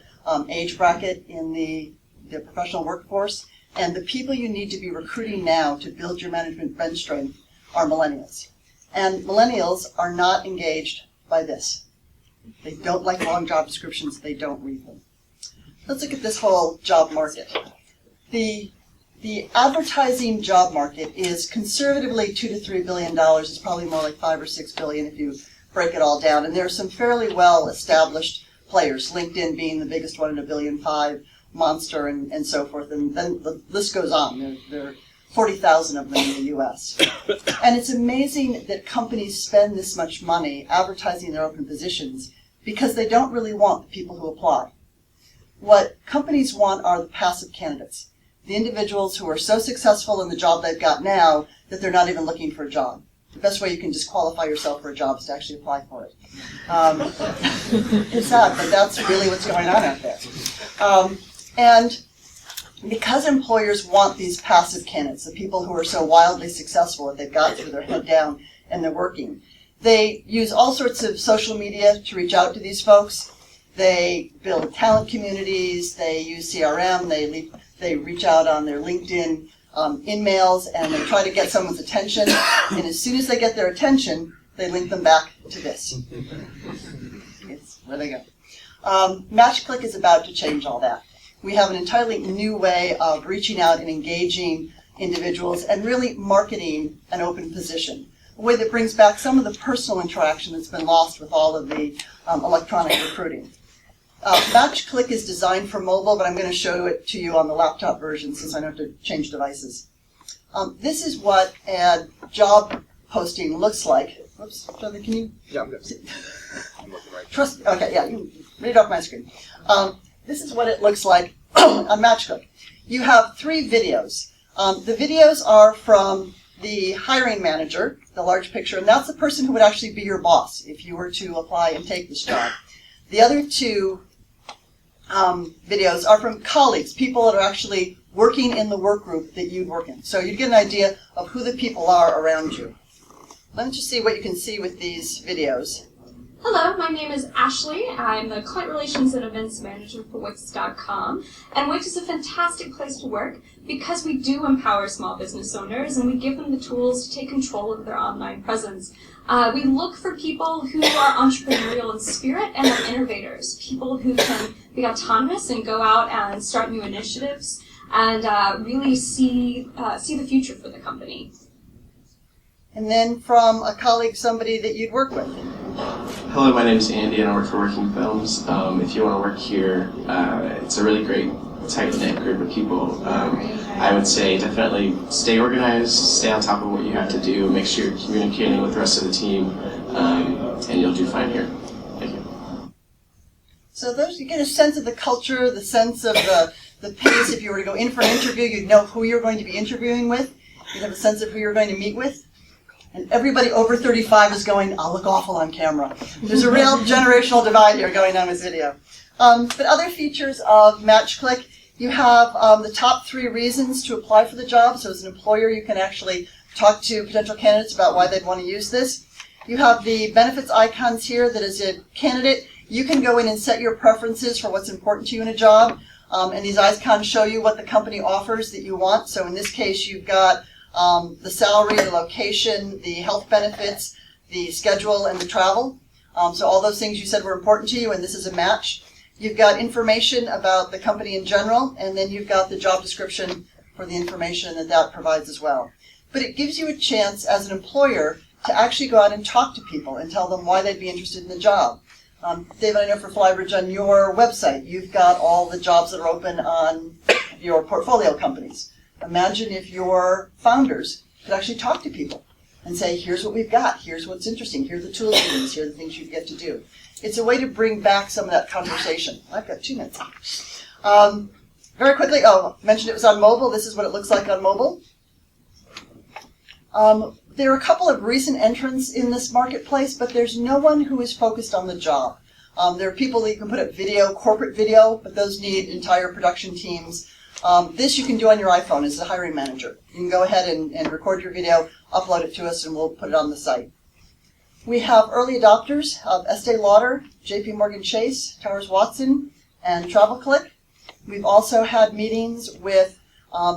[SPEAKER 9] age bracket in the professional workforce, and the people you need to be recruiting now to build your management bench strength are millennials. And millennials are not engaged by this. They don't like long job descriptions, they don't read them. Let's look at this whole job market. The advertising job market is conservatively $2 to $3 billion. It's probably more like $5 or $6 billion if you break it all down. And there are some fairly well-established players, LinkedIn being the biggest one at $1.5 billion, Monster and so forth. And then the list goes on. There are 40,000 of them in the U.S. And it's amazing that companies spend this much money advertising their open positions because they don't really want the people who apply. What companies want are the passive candidates, the individuals who are so successful in the job they've got now that they're not even looking for a job. The best way you can disqualify yourself for a job is to actually apply for it. It's sad, but that's really what's going on out there. And because employers want these passive candidates, the people who are so wildly successful that they've got through their head down and they're working, they use all sorts of social media to reach out to these folks. They build talent communities, they use CRM, they reach out on their LinkedIn in-mails, and they try to get someone's attention. And as soon as they get their attention, they link them back to this. It's where they go. MatchClick is about to change all that. We have an entirely new way of reaching out and engaging individuals and really marketing an open position. A way that brings back some of the personal interaction that's been lost with all of the electronic recruiting. MatchClick is designed for mobile, but I'm going to show it to you on the laptop version since I don't have to change devices. This is what a job posting looks like. Oops, Jonathan, can you?
[SPEAKER 5] Yeah, I'm good. I'm looking right.
[SPEAKER 9] Okay, yeah, you read it off my screen. This is what it looks like on MatchClick. You have 3 videos. The videos are from the hiring manager, the large picture, and that's the person who would actually be your boss if you were to apply and take this job. The other 2 videos are from colleagues, people that are actually working in the work group that you'd work in. So you'd get an idea of who the people are around you. Let's just see what you can see with these videos.
[SPEAKER 10] Hello, my name is Ashley. I'm the Client Relations and Events Manager for Wix.com. And Wix is a fantastic place to work because we do empower small business owners and we give them the tools to take control of their online presence. We look for people who are entrepreneurial in spirit and are innovators, people who can be autonomous and go out and start new initiatives and really see the future for the company.
[SPEAKER 9] And then from a colleague, somebody that you'd work with.
[SPEAKER 11] Hello, my name is Andy and I work for Working Films. If you want to work here, it's a really great, tight-knit group of people. I would say definitely stay organized, stay on top of what you have to do, make sure you're communicating with the rest of the team, and you'll do fine here. Thank you.
[SPEAKER 9] So those, you get a sense of the culture, the sense of The pace, if you were to go in for an interview, you'd know who you're going to be interviewing with. You'd have a sense of who you're going to meet with. And everybody over 35 is going, I'll look awful on camera. There's a real generational divide here going on with video. But other features of MatchClick, you have the top 3 reasons to apply for the job. So as an employer, you can actually talk to potential candidates about why they'd want to use this. You have the benefits icons here that as a candidate, you can go in and set your preferences for what's important to you in a job. And these icons show you what the company offers that you want. So in this case, you've got the salary, the location, the health benefits, the schedule, and the travel. So all those things you said were important to you, and this is a match. You've got information about the company in general, and then you've got the job description for the information that that provides as well. But it gives you a chance as an employer to actually go out and talk to people and tell them why they'd be interested in the job. David, I know for Flybridge on your website, you've got all the jobs that are open on your portfolio companies. Imagine if your founders could actually talk to people and say, here's what we've got, here's what's interesting, here are the tools we use, here are the things you get to do. It's a way to bring back some of that conversation. I've got 2 minutes. Very quickly, I mentioned it was on mobile. This is what it looks like on mobile. There are a couple of recent entrants in this marketplace, but there's no one who is focused on the job. There are people that you can put up video, corporate video, but those need entire production teams. This you can do on your iPhone as a hiring manager. You can go ahead and record your video, upload it to us, and we'll put it on the site. We have early adopters of Estee Lauder, JP Morgan Chase, Towers Watson, and TravelClick. We've also had meetings with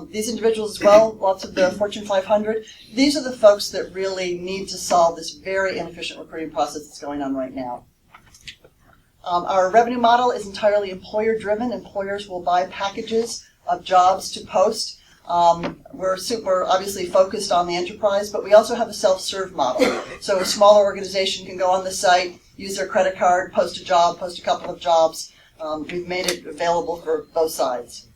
[SPEAKER 9] these individuals as well, lots of the Fortune 500. These are the folks that really need to solve this very inefficient recruiting process that's going on right now. Our revenue model is entirely employer-driven. Employers will buy packages of jobs to post. We're obviously focused on the enterprise, but we also have a self-serve model. So a smaller organization can go on the site, use their credit card, post a job, post a couple of jobs. We've made it available for both sides.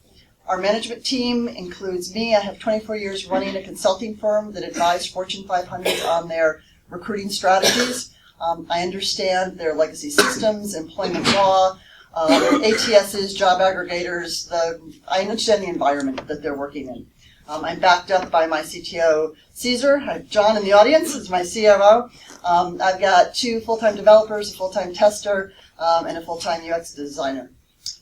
[SPEAKER 9] Our management team includes me. I have 24 years running a consulting firm that advised Fortune 500s on their recruiting strategies. I understand their legacy systems, employment law, ATSs, job aggregators. I understand the environment that they're working in. I'm backed up by my CTO, Caesar. I have John in the audience as my COO. I've got 2 full-time developers, a full-time tester, and a full-time UX designer.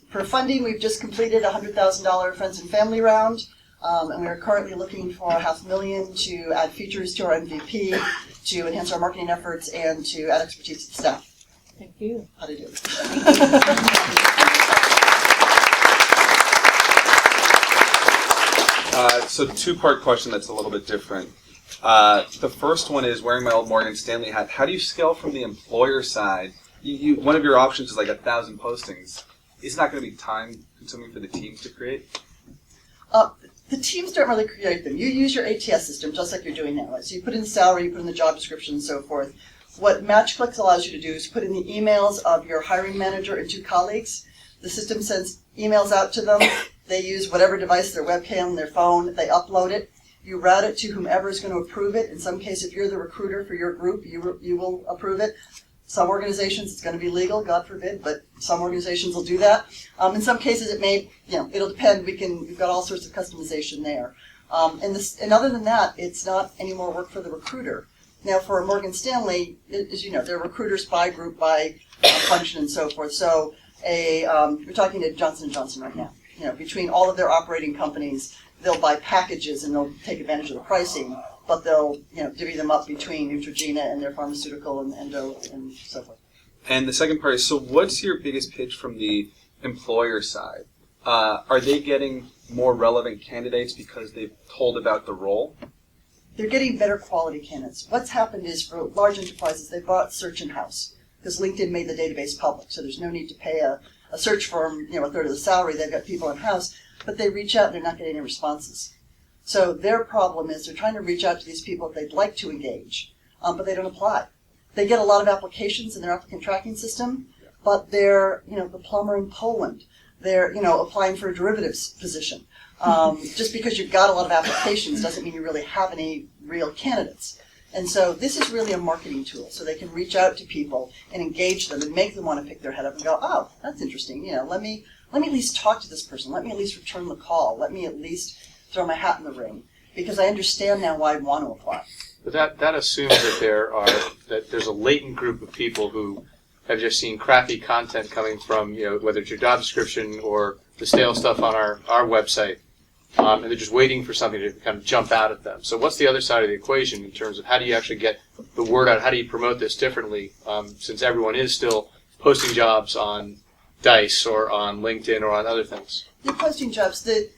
[SPEAKER 9] For funding, we've just completed a $100,000 friends and family round, and we are currently looking for $500,000 to add features to our MVP, to enhance our marketing efforts, and to add expertise to staff.
[SPEAKER 1] Thank you.
[SPEAKER 9] How to do it.
[SPEAKER 5] So 2-part question that's a little bit different. The first one is, wearing my old Morgan Stanley hat, how do you scale from the employer side? One of your options is like 1,000 postings. It's not going to be time consuming for the teams to create?
[SPEAKER 9] The teams don't really create them. You use your ATS system just like you're doing now. So you put in the salary, you put in the job description, and so forth. What MatchClick allows you to do is put in the emails of your hiring manager and 2 colleagues. The system sends emails out to them. They use whatever device, their webcam, their phone, they upload it. You route it to whomever is going to approve it. In some case, if you're the recruiter for your group, you will approve it. Some organizations, it's going to be legal, God forbid, but some organizations will do that. In some cases, it'll depend. We've got all sorts of customization there. And other than that, it's not any more work for the recruiter. Now, for Morgan Stanley, as you know, they're recruiters by group, by function, and so forth. So, we're talking to Johnson & Johnson right now. Between all of their operating companies, they'll buy packages and they'll take advantage of the pricing, but they'll divvy them up between Neutrogena and their pharmaceutical and endo and so forth.
[SPEAKER 5] And the second part is, so what's your biggest pitch from the employer side? Are they getting more relevant candidates because they've told about the role?
[SPEAKER 9] They're getting better quality candidates. What's happened is for large enterprises, they bought search in-house because LinkedIn made the database public, so there's no need to pay a search firm 1/3 of the salary. They've got people in-house, but they reach out and they're not getting any responses. So their problem is they're trying to reach out to these people that they'd like to engage, but they don't apply. They get a lot of applications in their applicant tracking system, but they're, the plumber in Poland. They're, applying for a derivatives position. Just because you've got a lot of applications doesn't mean you really have any real candidates. And so this is really a marketing tool, so they can reach out to people and engage them and make them want to pick their head up and go, oh, that's interesting. Let me let me at least talk to this person. Let me at least return the call. Let me at least throw my hat in the ring, because I understand now why I'd want to apply.
[SPEAKER 3] But that assumes that there's a latent group of people who have just seen crappy content coming from, whether it's your job description or the stale stuff on our website, and they're just waiting for something to kind of jump out at them. So what's the other side of the equation in terms of how do you actually get the word out? How do you promote this differently, since everyone is still posting jobs on Dice or on LinkedIn or on other things?
[SPEAKER 9] They're posting jobs. The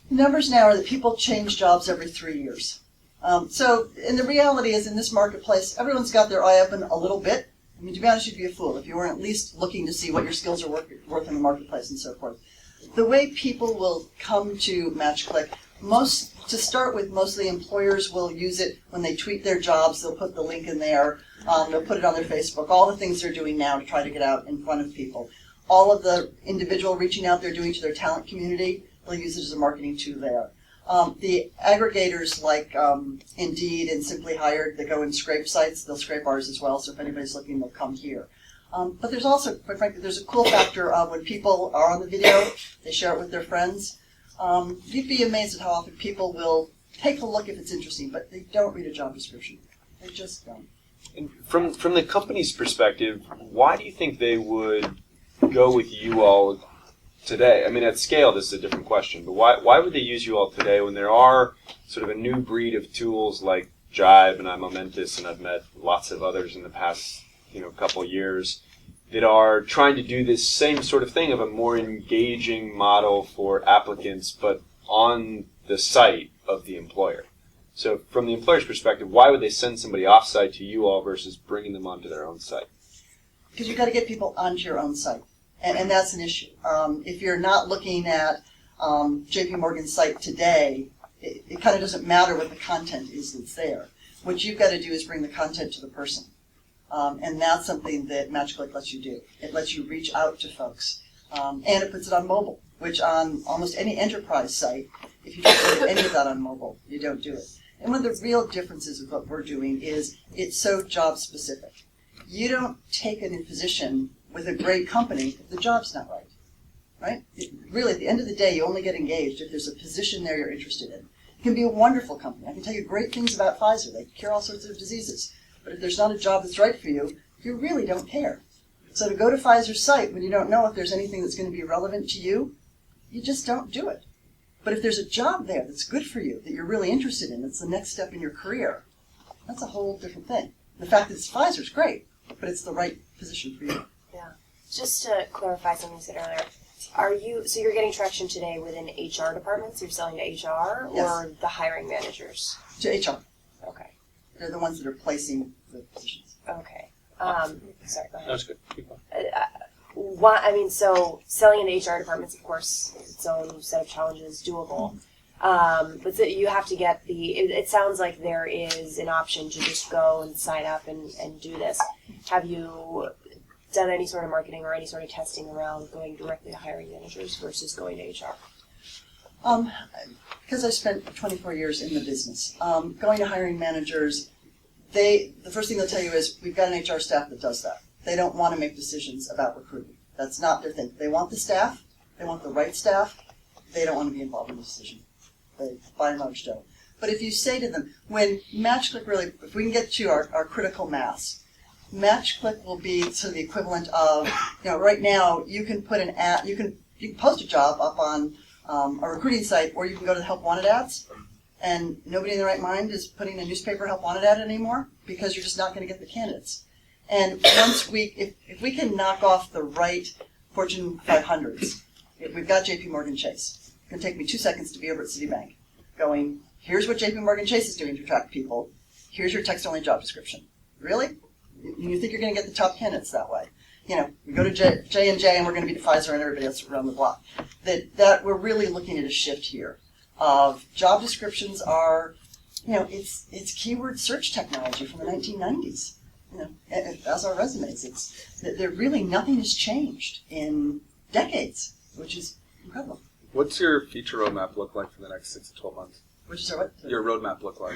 [SPEAKER 9] numbers now are that people change jobs every 3 years. And the reality is, in this marketplace, everyone's got their eye open a little bit. I mean, to be honest, you'd be a fool if you weren't at least looking to see what your skills are worth in the marketplace and so forth. The way people will come to MatchClick, to start with, mostly employers will use it when they tweet their jobs. They'll put the link in there. They'll put it on their Facebook. All the things they're doing now to try to get out in front of people. All of the individual reaching out they're doing to their talent community, they'll use it as a marketing tool there. The aggregators like Indeed and Simply Hired that go and scrape sites, they'll scrape ours as well, so if anybody's looking, they'll come here. But there's also, quite frankly, there's a cool factor of when people are on the video, they share it with their friends. You'd be amazed at how often people will take a look if it's interesting, but they don't read a job description. They just don't.
[SPEAKER 4] And from the company's perspective, why do you think they would go with you all today? I mean, at scale, this is a different question, but why would they use you all today when there are sort of a new breed of tools like Jive and iMomentous, and I've met lots of others in the past couple of years that are trying to do this same sort of thing of a more engaging model for applicants, but on the site of the employer. So from the employer's perspective, why would they send somebody off-site to you all versus bringing them onto their own site?
[SPEAKER 9] Because you've got to get people onto your own site, and that's an issue. If you're not looking at JP Morgan's site today, it kind of doesn't matter what the content is that's there. What you've got to do is bring the content to the person. And that's something that MatchClick lets you do. It lets you reach out to folks. And it puts it on mobile, which on almost any enterprise site, if you don't do any of that on mobile, you don't do it. And one of the real differences of what we're doing is it's so job specific. You don't take a new position with a great company if the job's not right, right? Really, at the end of the day, you only get engaged if there's a position there you're interested in. It can be a wonderful company. I can tell you great things about Pfizer. They cure all sorts of diseases. But if there's not a job that's right for you, you really don't care. So to go to Pfizer's site when you don't know if there's anything that's going to be relevant to you, you just don't do it. But if there's a job there that's good for you, that you're really interested in, that's the next step in your career, that's a whole different thing. The fact that it's Pfizer's great, but it's the right position for you.
[SPEAKER 2] Yeah. Just to clarify something you said earlier, so you're getting traction today within HR departments? You're selling to HR or
[SPEAKER 9] Yes.
[SPEAKER 2] the hiring managers?
[SPEAKER 9] To HR.
[SPEAKER 2] Okay.
[SPEAKER 9] They're the ones that are placing the positions.
[SPEAKER 2] Okay. Sorry, go ahead.
[SPEAKER 3] That's good. Keep going.
[SPEAKER 2] So selling in HR departments, of course, its own set of challenges, doable. But you have to get it sounds like there is an option to just go and sign up and do this. Have you done any sort of marketing or any sort of testing around going directly to hiring managers versus going to HR?
[SPEAKER 9] Because I spent 24 years in the business, going to hiring managers, the first thing they'll tell you is, we've got an HR staff that does that. They don't want to make decisions about recruiting. That's not their thing. They want the staff. They want the right staff. They don't want to be involved in the decision. They, by and large, don't. But if you say to them, when MatchClick really, if we can get to our critical mass, MatchClick will be sort of the equivalent of, right now you can put an ad, you can post a job up on a recruiting site, or you can go to the Help Wanted ads, and nobody in their right mind is putting a newspaper Help Wanted ad anymore because you're just not going to get the candidates. And once if we can knock off the right Fortune 500s, we've got JP Morgan Chase. It's going to take me 2 seconds to be over at Citibank going, here's what JP Morgan Chase is doing to attract people. Here's your text-only job description. Really? You think you're going to get the top candidates that way? We go to J&J and we're going to beat Pfizer and everybody else around the block. That we're really looking at a shift here of job descriptions are, it's keyword search technology from the 1990s. As our resumes, there really nothing has changed in decades, which is incredible.
[SPEAKER 5] What's your feature roadmap look like for the next 6 to 12 months?
[SPEAKER 9] Which is what?
[SPEAKER 5] Your roadmap look like?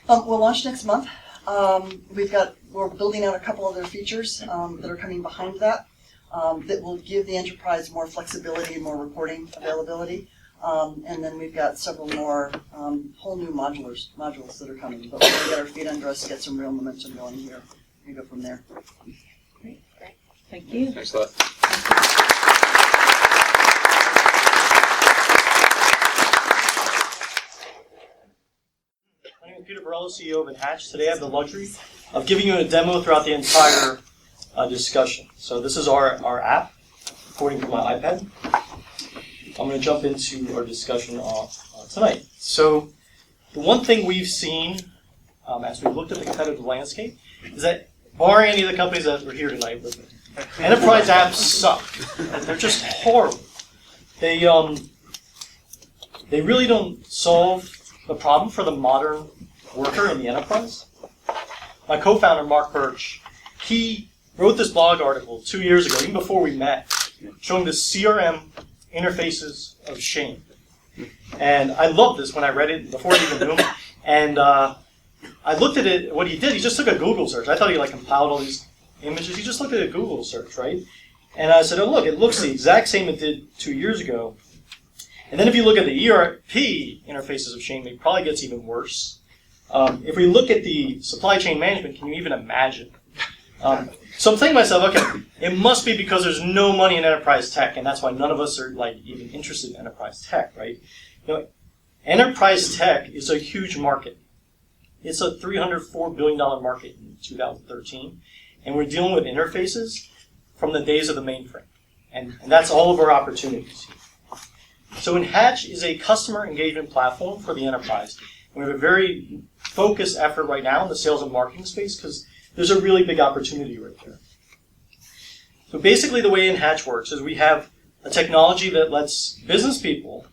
[SPEAKER 9] We'll launch next month. We're building out a couple other features that are coming behind that. that will give the enterprise more flexibility and more reporting availability. And then we've got several more whole new modules that are coming. But we're going to get our feet under us, get some real momentum going here, and go from there.
[SPEAKER 1] Thank you.
[SPEAKER 5] Thanks a lot.
[SPEAKER 12] My name is Peter Borello, CEO of Hatch. Today I have the luxury of giving you a demo throughout the entire discussion. So this is our app, according to my iPad. I'm going to jump into our discussion tonight. So the one thing we've seen as we've looked at the competitive landscape is that, barring any of the companies that were here tonight with me, enterprise apps suck. They're just horrible. They really don't solve the problem for the modern worker in the enterprise. My co-founder, Mark Birch, he wrote this blog article 2 years ago, even before we met, showing the CRM interfaces of shame. And I loved this when I read it before I even knew him. And I looked at it, what he did, he just took a Google search. I thought he compiled all these images. He just looked at a Google search, right? And I said, oh look, it looks the exact same it did 2 years ago. And then if you look at the ERP interfaces of shame, it probably gets even worse. If we look at the supply chain management, can you even imagine? So I'm thinking to myself, okay, it must be because there's no money in enterprise tech, and that's why none of us are even interested in enterprise tech, right? Enterprise tech is a huge market. It's a $304 billion market in 2013, and we're dealing with interfaces from the days of the mainframe, and that's all of our opportunities. So Hatch is a customer engagement platform for the enterprise. We have a very focused effort right now in the sales and marketing space because there's a really big opportunity right there. So basically the way Hatch works is we have a technology that lets business people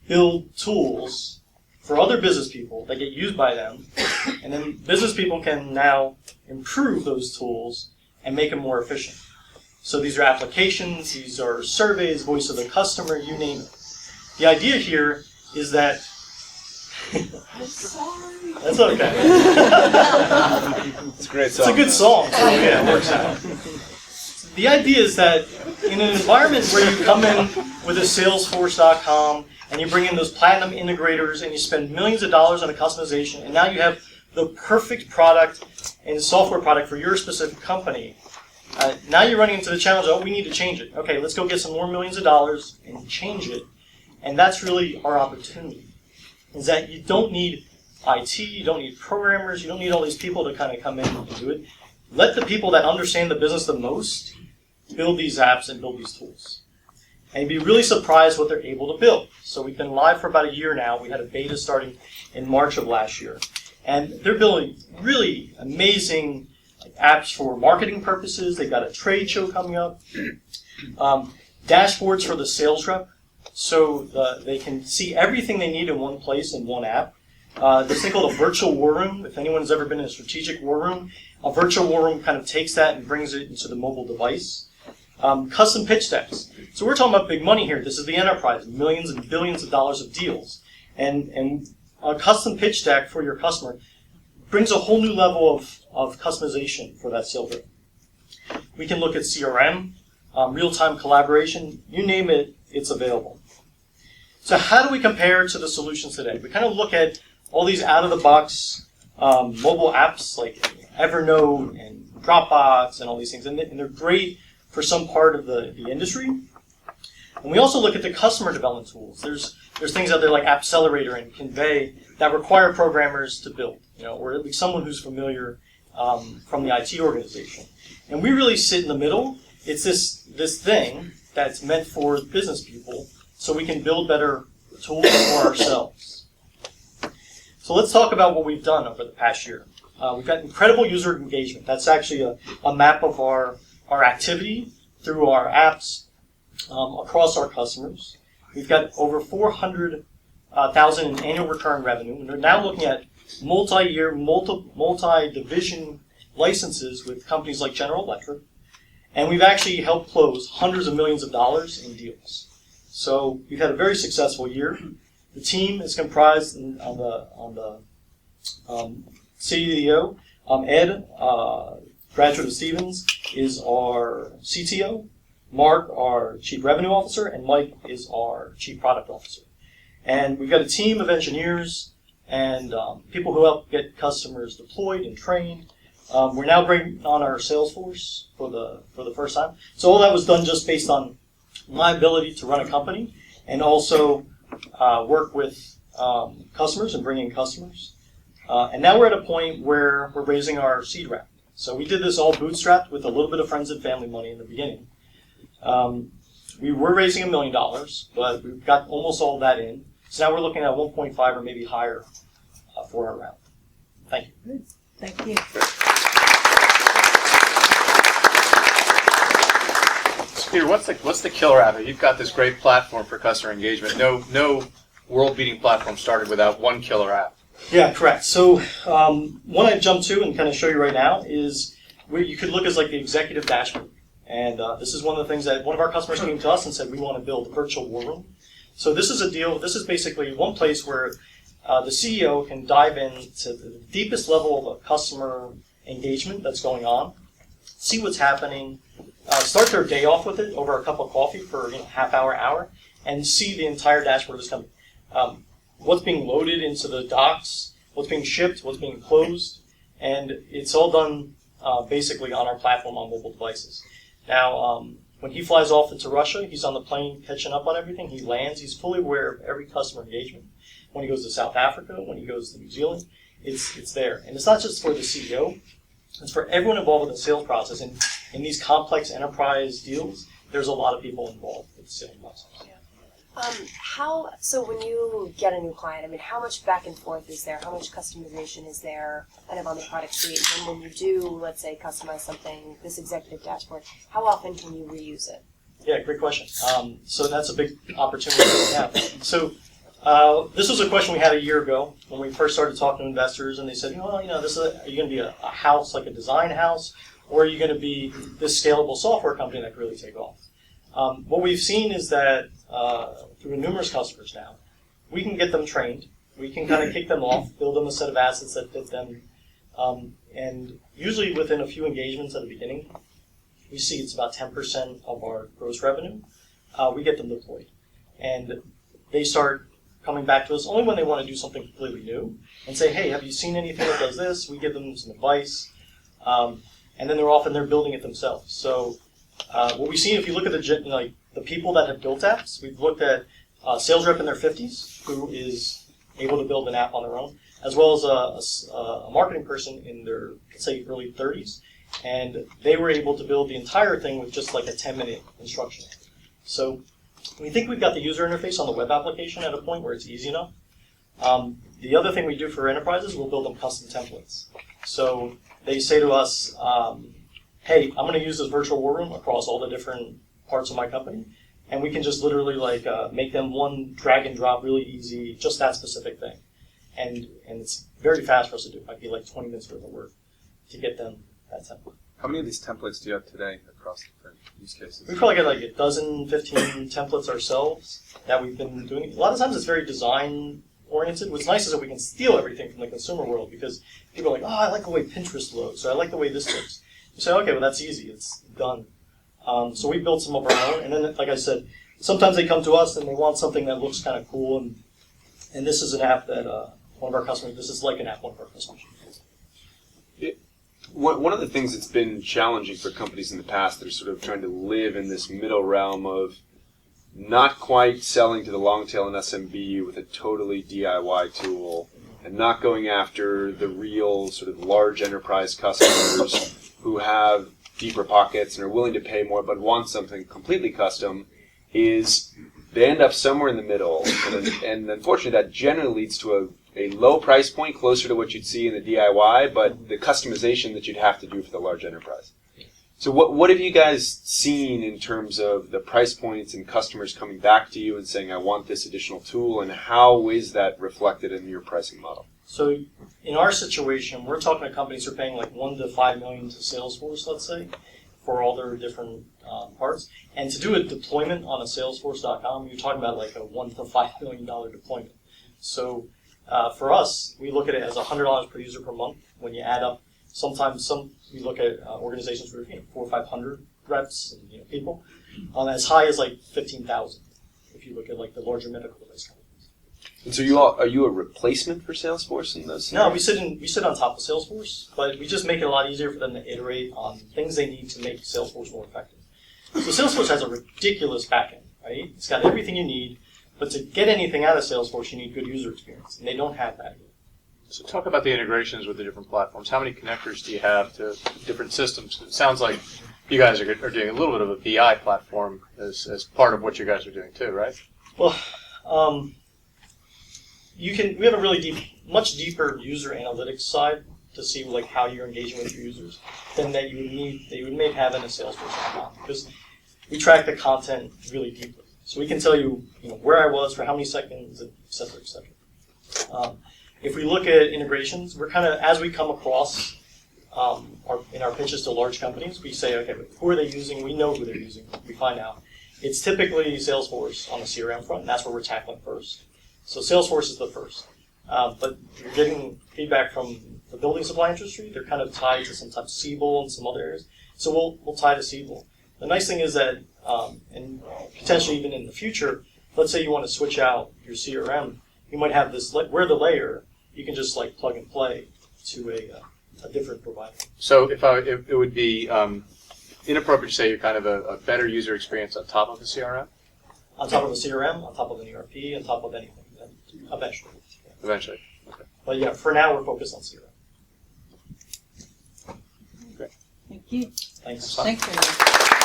[SPEAKER 12] build tools for other business people that get used by them, and then business people can now improve those tools and make them more efficient. So these are applications, these are surveys, voice of the customer, you name it. The idea here is that
[SPEAKER 9] I'm sorry.
[SPEAKER 12] That's okay.
[SPEAKER 5] It's a great
[SPEAKER 12] It's
[SPEAKER 5] song.
[SPEAKER 12] a good song, so yeah, it works out. The idea is that in an environment where you come in with a Salesforce.com and you bring in those platinum integrators and you spend millions of dollars on a customization, and now you have the perfect product and software product for your specific company, now you're running into the challenge, oh, we need to change it. Okay, let's go get some more millions of dollars and change it. And that's really our opportunity, is that you don't need IT, you don't need programmers, you don't need all these people to kind of come in and do it. Let the people that understand the business the most build these apps and build these tools. And you'd be really surprised what they're able to build. So we've been live for about a year now. We had a beta starting in March of last year. And they're building really amazing apps for marketing purposes. They've got a trade show coming up. Dashboards for the sales rep, so they can see everything they need in one place in one app. This thing called a virtual war room. If anyone's ever been in a strategic war room, a virtual war room kind of takes that and brings it into the mobile device. Custom pitch decks. So we're talking about big money here. This is the enterprise, millions and billions of dollars of deals. And a custom pitch deck for your customer brings a whole new level of customization for that sales rep. We can look at CRM, real-time collaboration, you name it, it's available. So how do we compare to the solutions today? We kind of look at all these out-of-the-box mobile apps like Evernote and Dropbox and all these things, and they're great for some part of the industry. And we also look at the customer development tools. There's things out there like Appcelerator and Convey that require programmers to build, or at least someone who's familiar from the IT organization. And we really sit in the middle. It's this thing that's meant for business people so we can build better tools for ourselves. So let's talk about what we've done over the past year. We've got incredible user engagement. That's actually a map of our activity through our apps across our customers. We've got over 400,000 in annual recurring revenue. And we're now looking at multi-year, multi-division licenses with companies like General Electric. And we've actually helped close hundreds of millions of dollars in deals. So we've had a very successful year. The team is comprised on the CDO. Ed, graduate of Stevens, is our CTO. Mark, our Chief Revenue Officer, and Mike is our Chief Product Officer. And we've got a team of engineers and people who help get customers deployed and trained. We're now bringing on our sales force for the first time. So all that was done just based on my ability to run a company and also work with customers and bring in customers. And now we're at a point where we're raising our seed round. So we did this all bootstrapped with a little bit of friends and family money in the beginning. We were raising $1 million, but we've got almost all that in. So now we're looking at 1.5 or maybe higher for our round. Thank you.
[SPEAKER 1] Thank you.
[SPEAKER 3] So Peter, what's the killer app? You've got this great platform for customer engagement. No world-beating platform started without one killer app.
[SPEAKER 12] Yeah, correct. So one I jump to and kind of show you right now is where you could look as like the executive dashboard. And this is one of the things that one of our customers came to us and said, we want to build a virtual war room. So this is a deal, this is basically one place where the CEO can dive into the deepest level of a customer engagement that's going on, see what's happening, start their day off with it over a cup of coffee for half hour, and see the entire dashboard is coming. What's being loaded into the docks, what's being shipped, what's being closed, and it's all done basically on our platform on mobile devices. Now, when he flies off into Russia, he's on the plane catching up on everything. He lands, he's fully aware of every customer engagement. When he goes to South Africa, when he goes to New Zealand, it's there. And it's not just for the CEO, it's for everyone involved in the sales process. And in these complex enterprise deals, there's a lot of people involved with the sales process.
[SPEAKER 2] So when you get a new client, I mean, how much back and forth is there? How much customization is there kind of on the product suite? And then when you do, let's say, customize something, this executive dashboard, how often can you reuse it?
[SPEAKER 12] Yeah, great question. So that's a big opportunity that we have. So this was a question we had a year ago when we first started talking to investors, and they said, are you going to be a house, like a design house, or are you going to be this scalable software company that can really take off? What we've seen is that through numerous customers now, we can get them trained, we can kind of kick them off, build them a set of assets that fit them, and usually within a few engagements at the beginning, we see it's about 10% of our gross revenue, we get them deployed. And they start coming back to us only when they want to do something completely new and say, hey, have you seen anything that does this? We give them some advice, and then they're building it themselves. So what we've seen, if you look at the people that have built apps, we've looked at a sales rep in their 50s who is able to build an app on their own, as well as a marketing person in their, let's say, early 30s, and they were able to build the entire thing with just like a 10-minute instruction. So we think we've got the user interface on the web application at a point where it's easy enough. The other thing we do for enterprises, we'll build them custom templates. So they say to us, hey, I'm going to use this virtual war room across all the different parts of my company, and we can just literally make them one drag and drop, really easy, just that specific thing. And it's very fast for us to do. It might be like 20 minutes worth of work to get them that template.
[SPEAKER 5] How many of these templates do you have today across different use cases?
[SPEAKER 12] We probably got like a dozen, 15 templates ourselves that we've been doing. A lot of times it's very design oriented. What's nice is that we can steal everything from the consumer world because people are like, I like the way Pinterest looks, or I like the way this looks. You say, okay, well that's easy, it's done. So we built some of our own, and then, like I said, sometimes they come to us and they want something that looks kind of cool, and this is an app that one of our customers, this is like an app one of our customers uses.
[SPEAKER 4] One of the things that's been challenging for companies in the past that are sort of trying to live in this middle realm of not quite selling to the long tail and SMB with a totally DIY tool and not going after the real sort of large enterprise customers who have deeper pockets and are willing to pay more but want something completely custom, is they end up somewhere in the middle. And unfortunately, that generally leads to a low price point closer to what you'd see in the DIY, but the customization that you'd have to do for the large enterprise. So what have you guys seen in terms of the price points and customers coming back to you and saying, I want this additional tool, and how is that reflected in your pricing model?
[SPEAKER 12] So in our situation, we're talking to companies who are paying like $1 to $5 million to Salesforce, let's say, for all their different parts. And to do a deployment on a Salesforce.com, you're talking about like a $1 to $5 million deployment. So for us, we look at it as $100 per user per month. When you add up, sometimes we look at organizations with 400 or 500 reps and people. as high as like 15,000 if you look at like the larger medical device companies.
[SPEAKER 4] And so are you a replacement for Salesforce in those?
[SPEAKER 12] No, we sit on top of Salesforce, but we just make it a lot easier for them to iterate on things they need to make Salesforce more effective. So Salesforce has a ridiculous backend, right? It's got everything you need, but to get anything out of Salesforce, you need good user experience, and they don't have that yet.
[SPEAKER 3] So talk about the integrations with the different platforms. How many connectors do you have to different systems? It sounds like you guys are doing a little bit of a BI platform as part of what you guys are doing too, right?
[SPEAKER 12] Well, we have a really much deeper user analytics side to see like how you're engaging with your users than that you may have in a Salesforce account, because we track the content really deeply. So we can tell you, where I was for how many seconds, et cetera, et cetera. If we look at integrations, we're kind of, as we come across in our pitches to large companies, we say, okay, who are they using? We know who they're using. We find out. It's typically Salesforce on the CRM front, and that's what we're tackling first. So Salesforce is the first. But you're getting feedback from the building supply industry. They're kind of tied to sometimes Siebel and some other areas. So we'll tie to Siebel. The nice thing is that, and potentially even in the future, let's say you want to switch out your CRM, you might have this, where the layer, you can just like plug and play to a different provider.
[SPEAKER 3] So it would be inappropriate to say you're kind of a better user experience on top of the CRM?
[SPEAKER 12] On top of a CRM, on top of an ERP, on top of anything, eventually. Yeah.
[SPEAKER 3] Eventually. Okay.
[SPEAKER 12] But yeah, for now we're focused on CRM.
[SPEAKER 1] Thank you.
[SPEAKER 12] Thanks.
[SPEAKER 1] Thank you.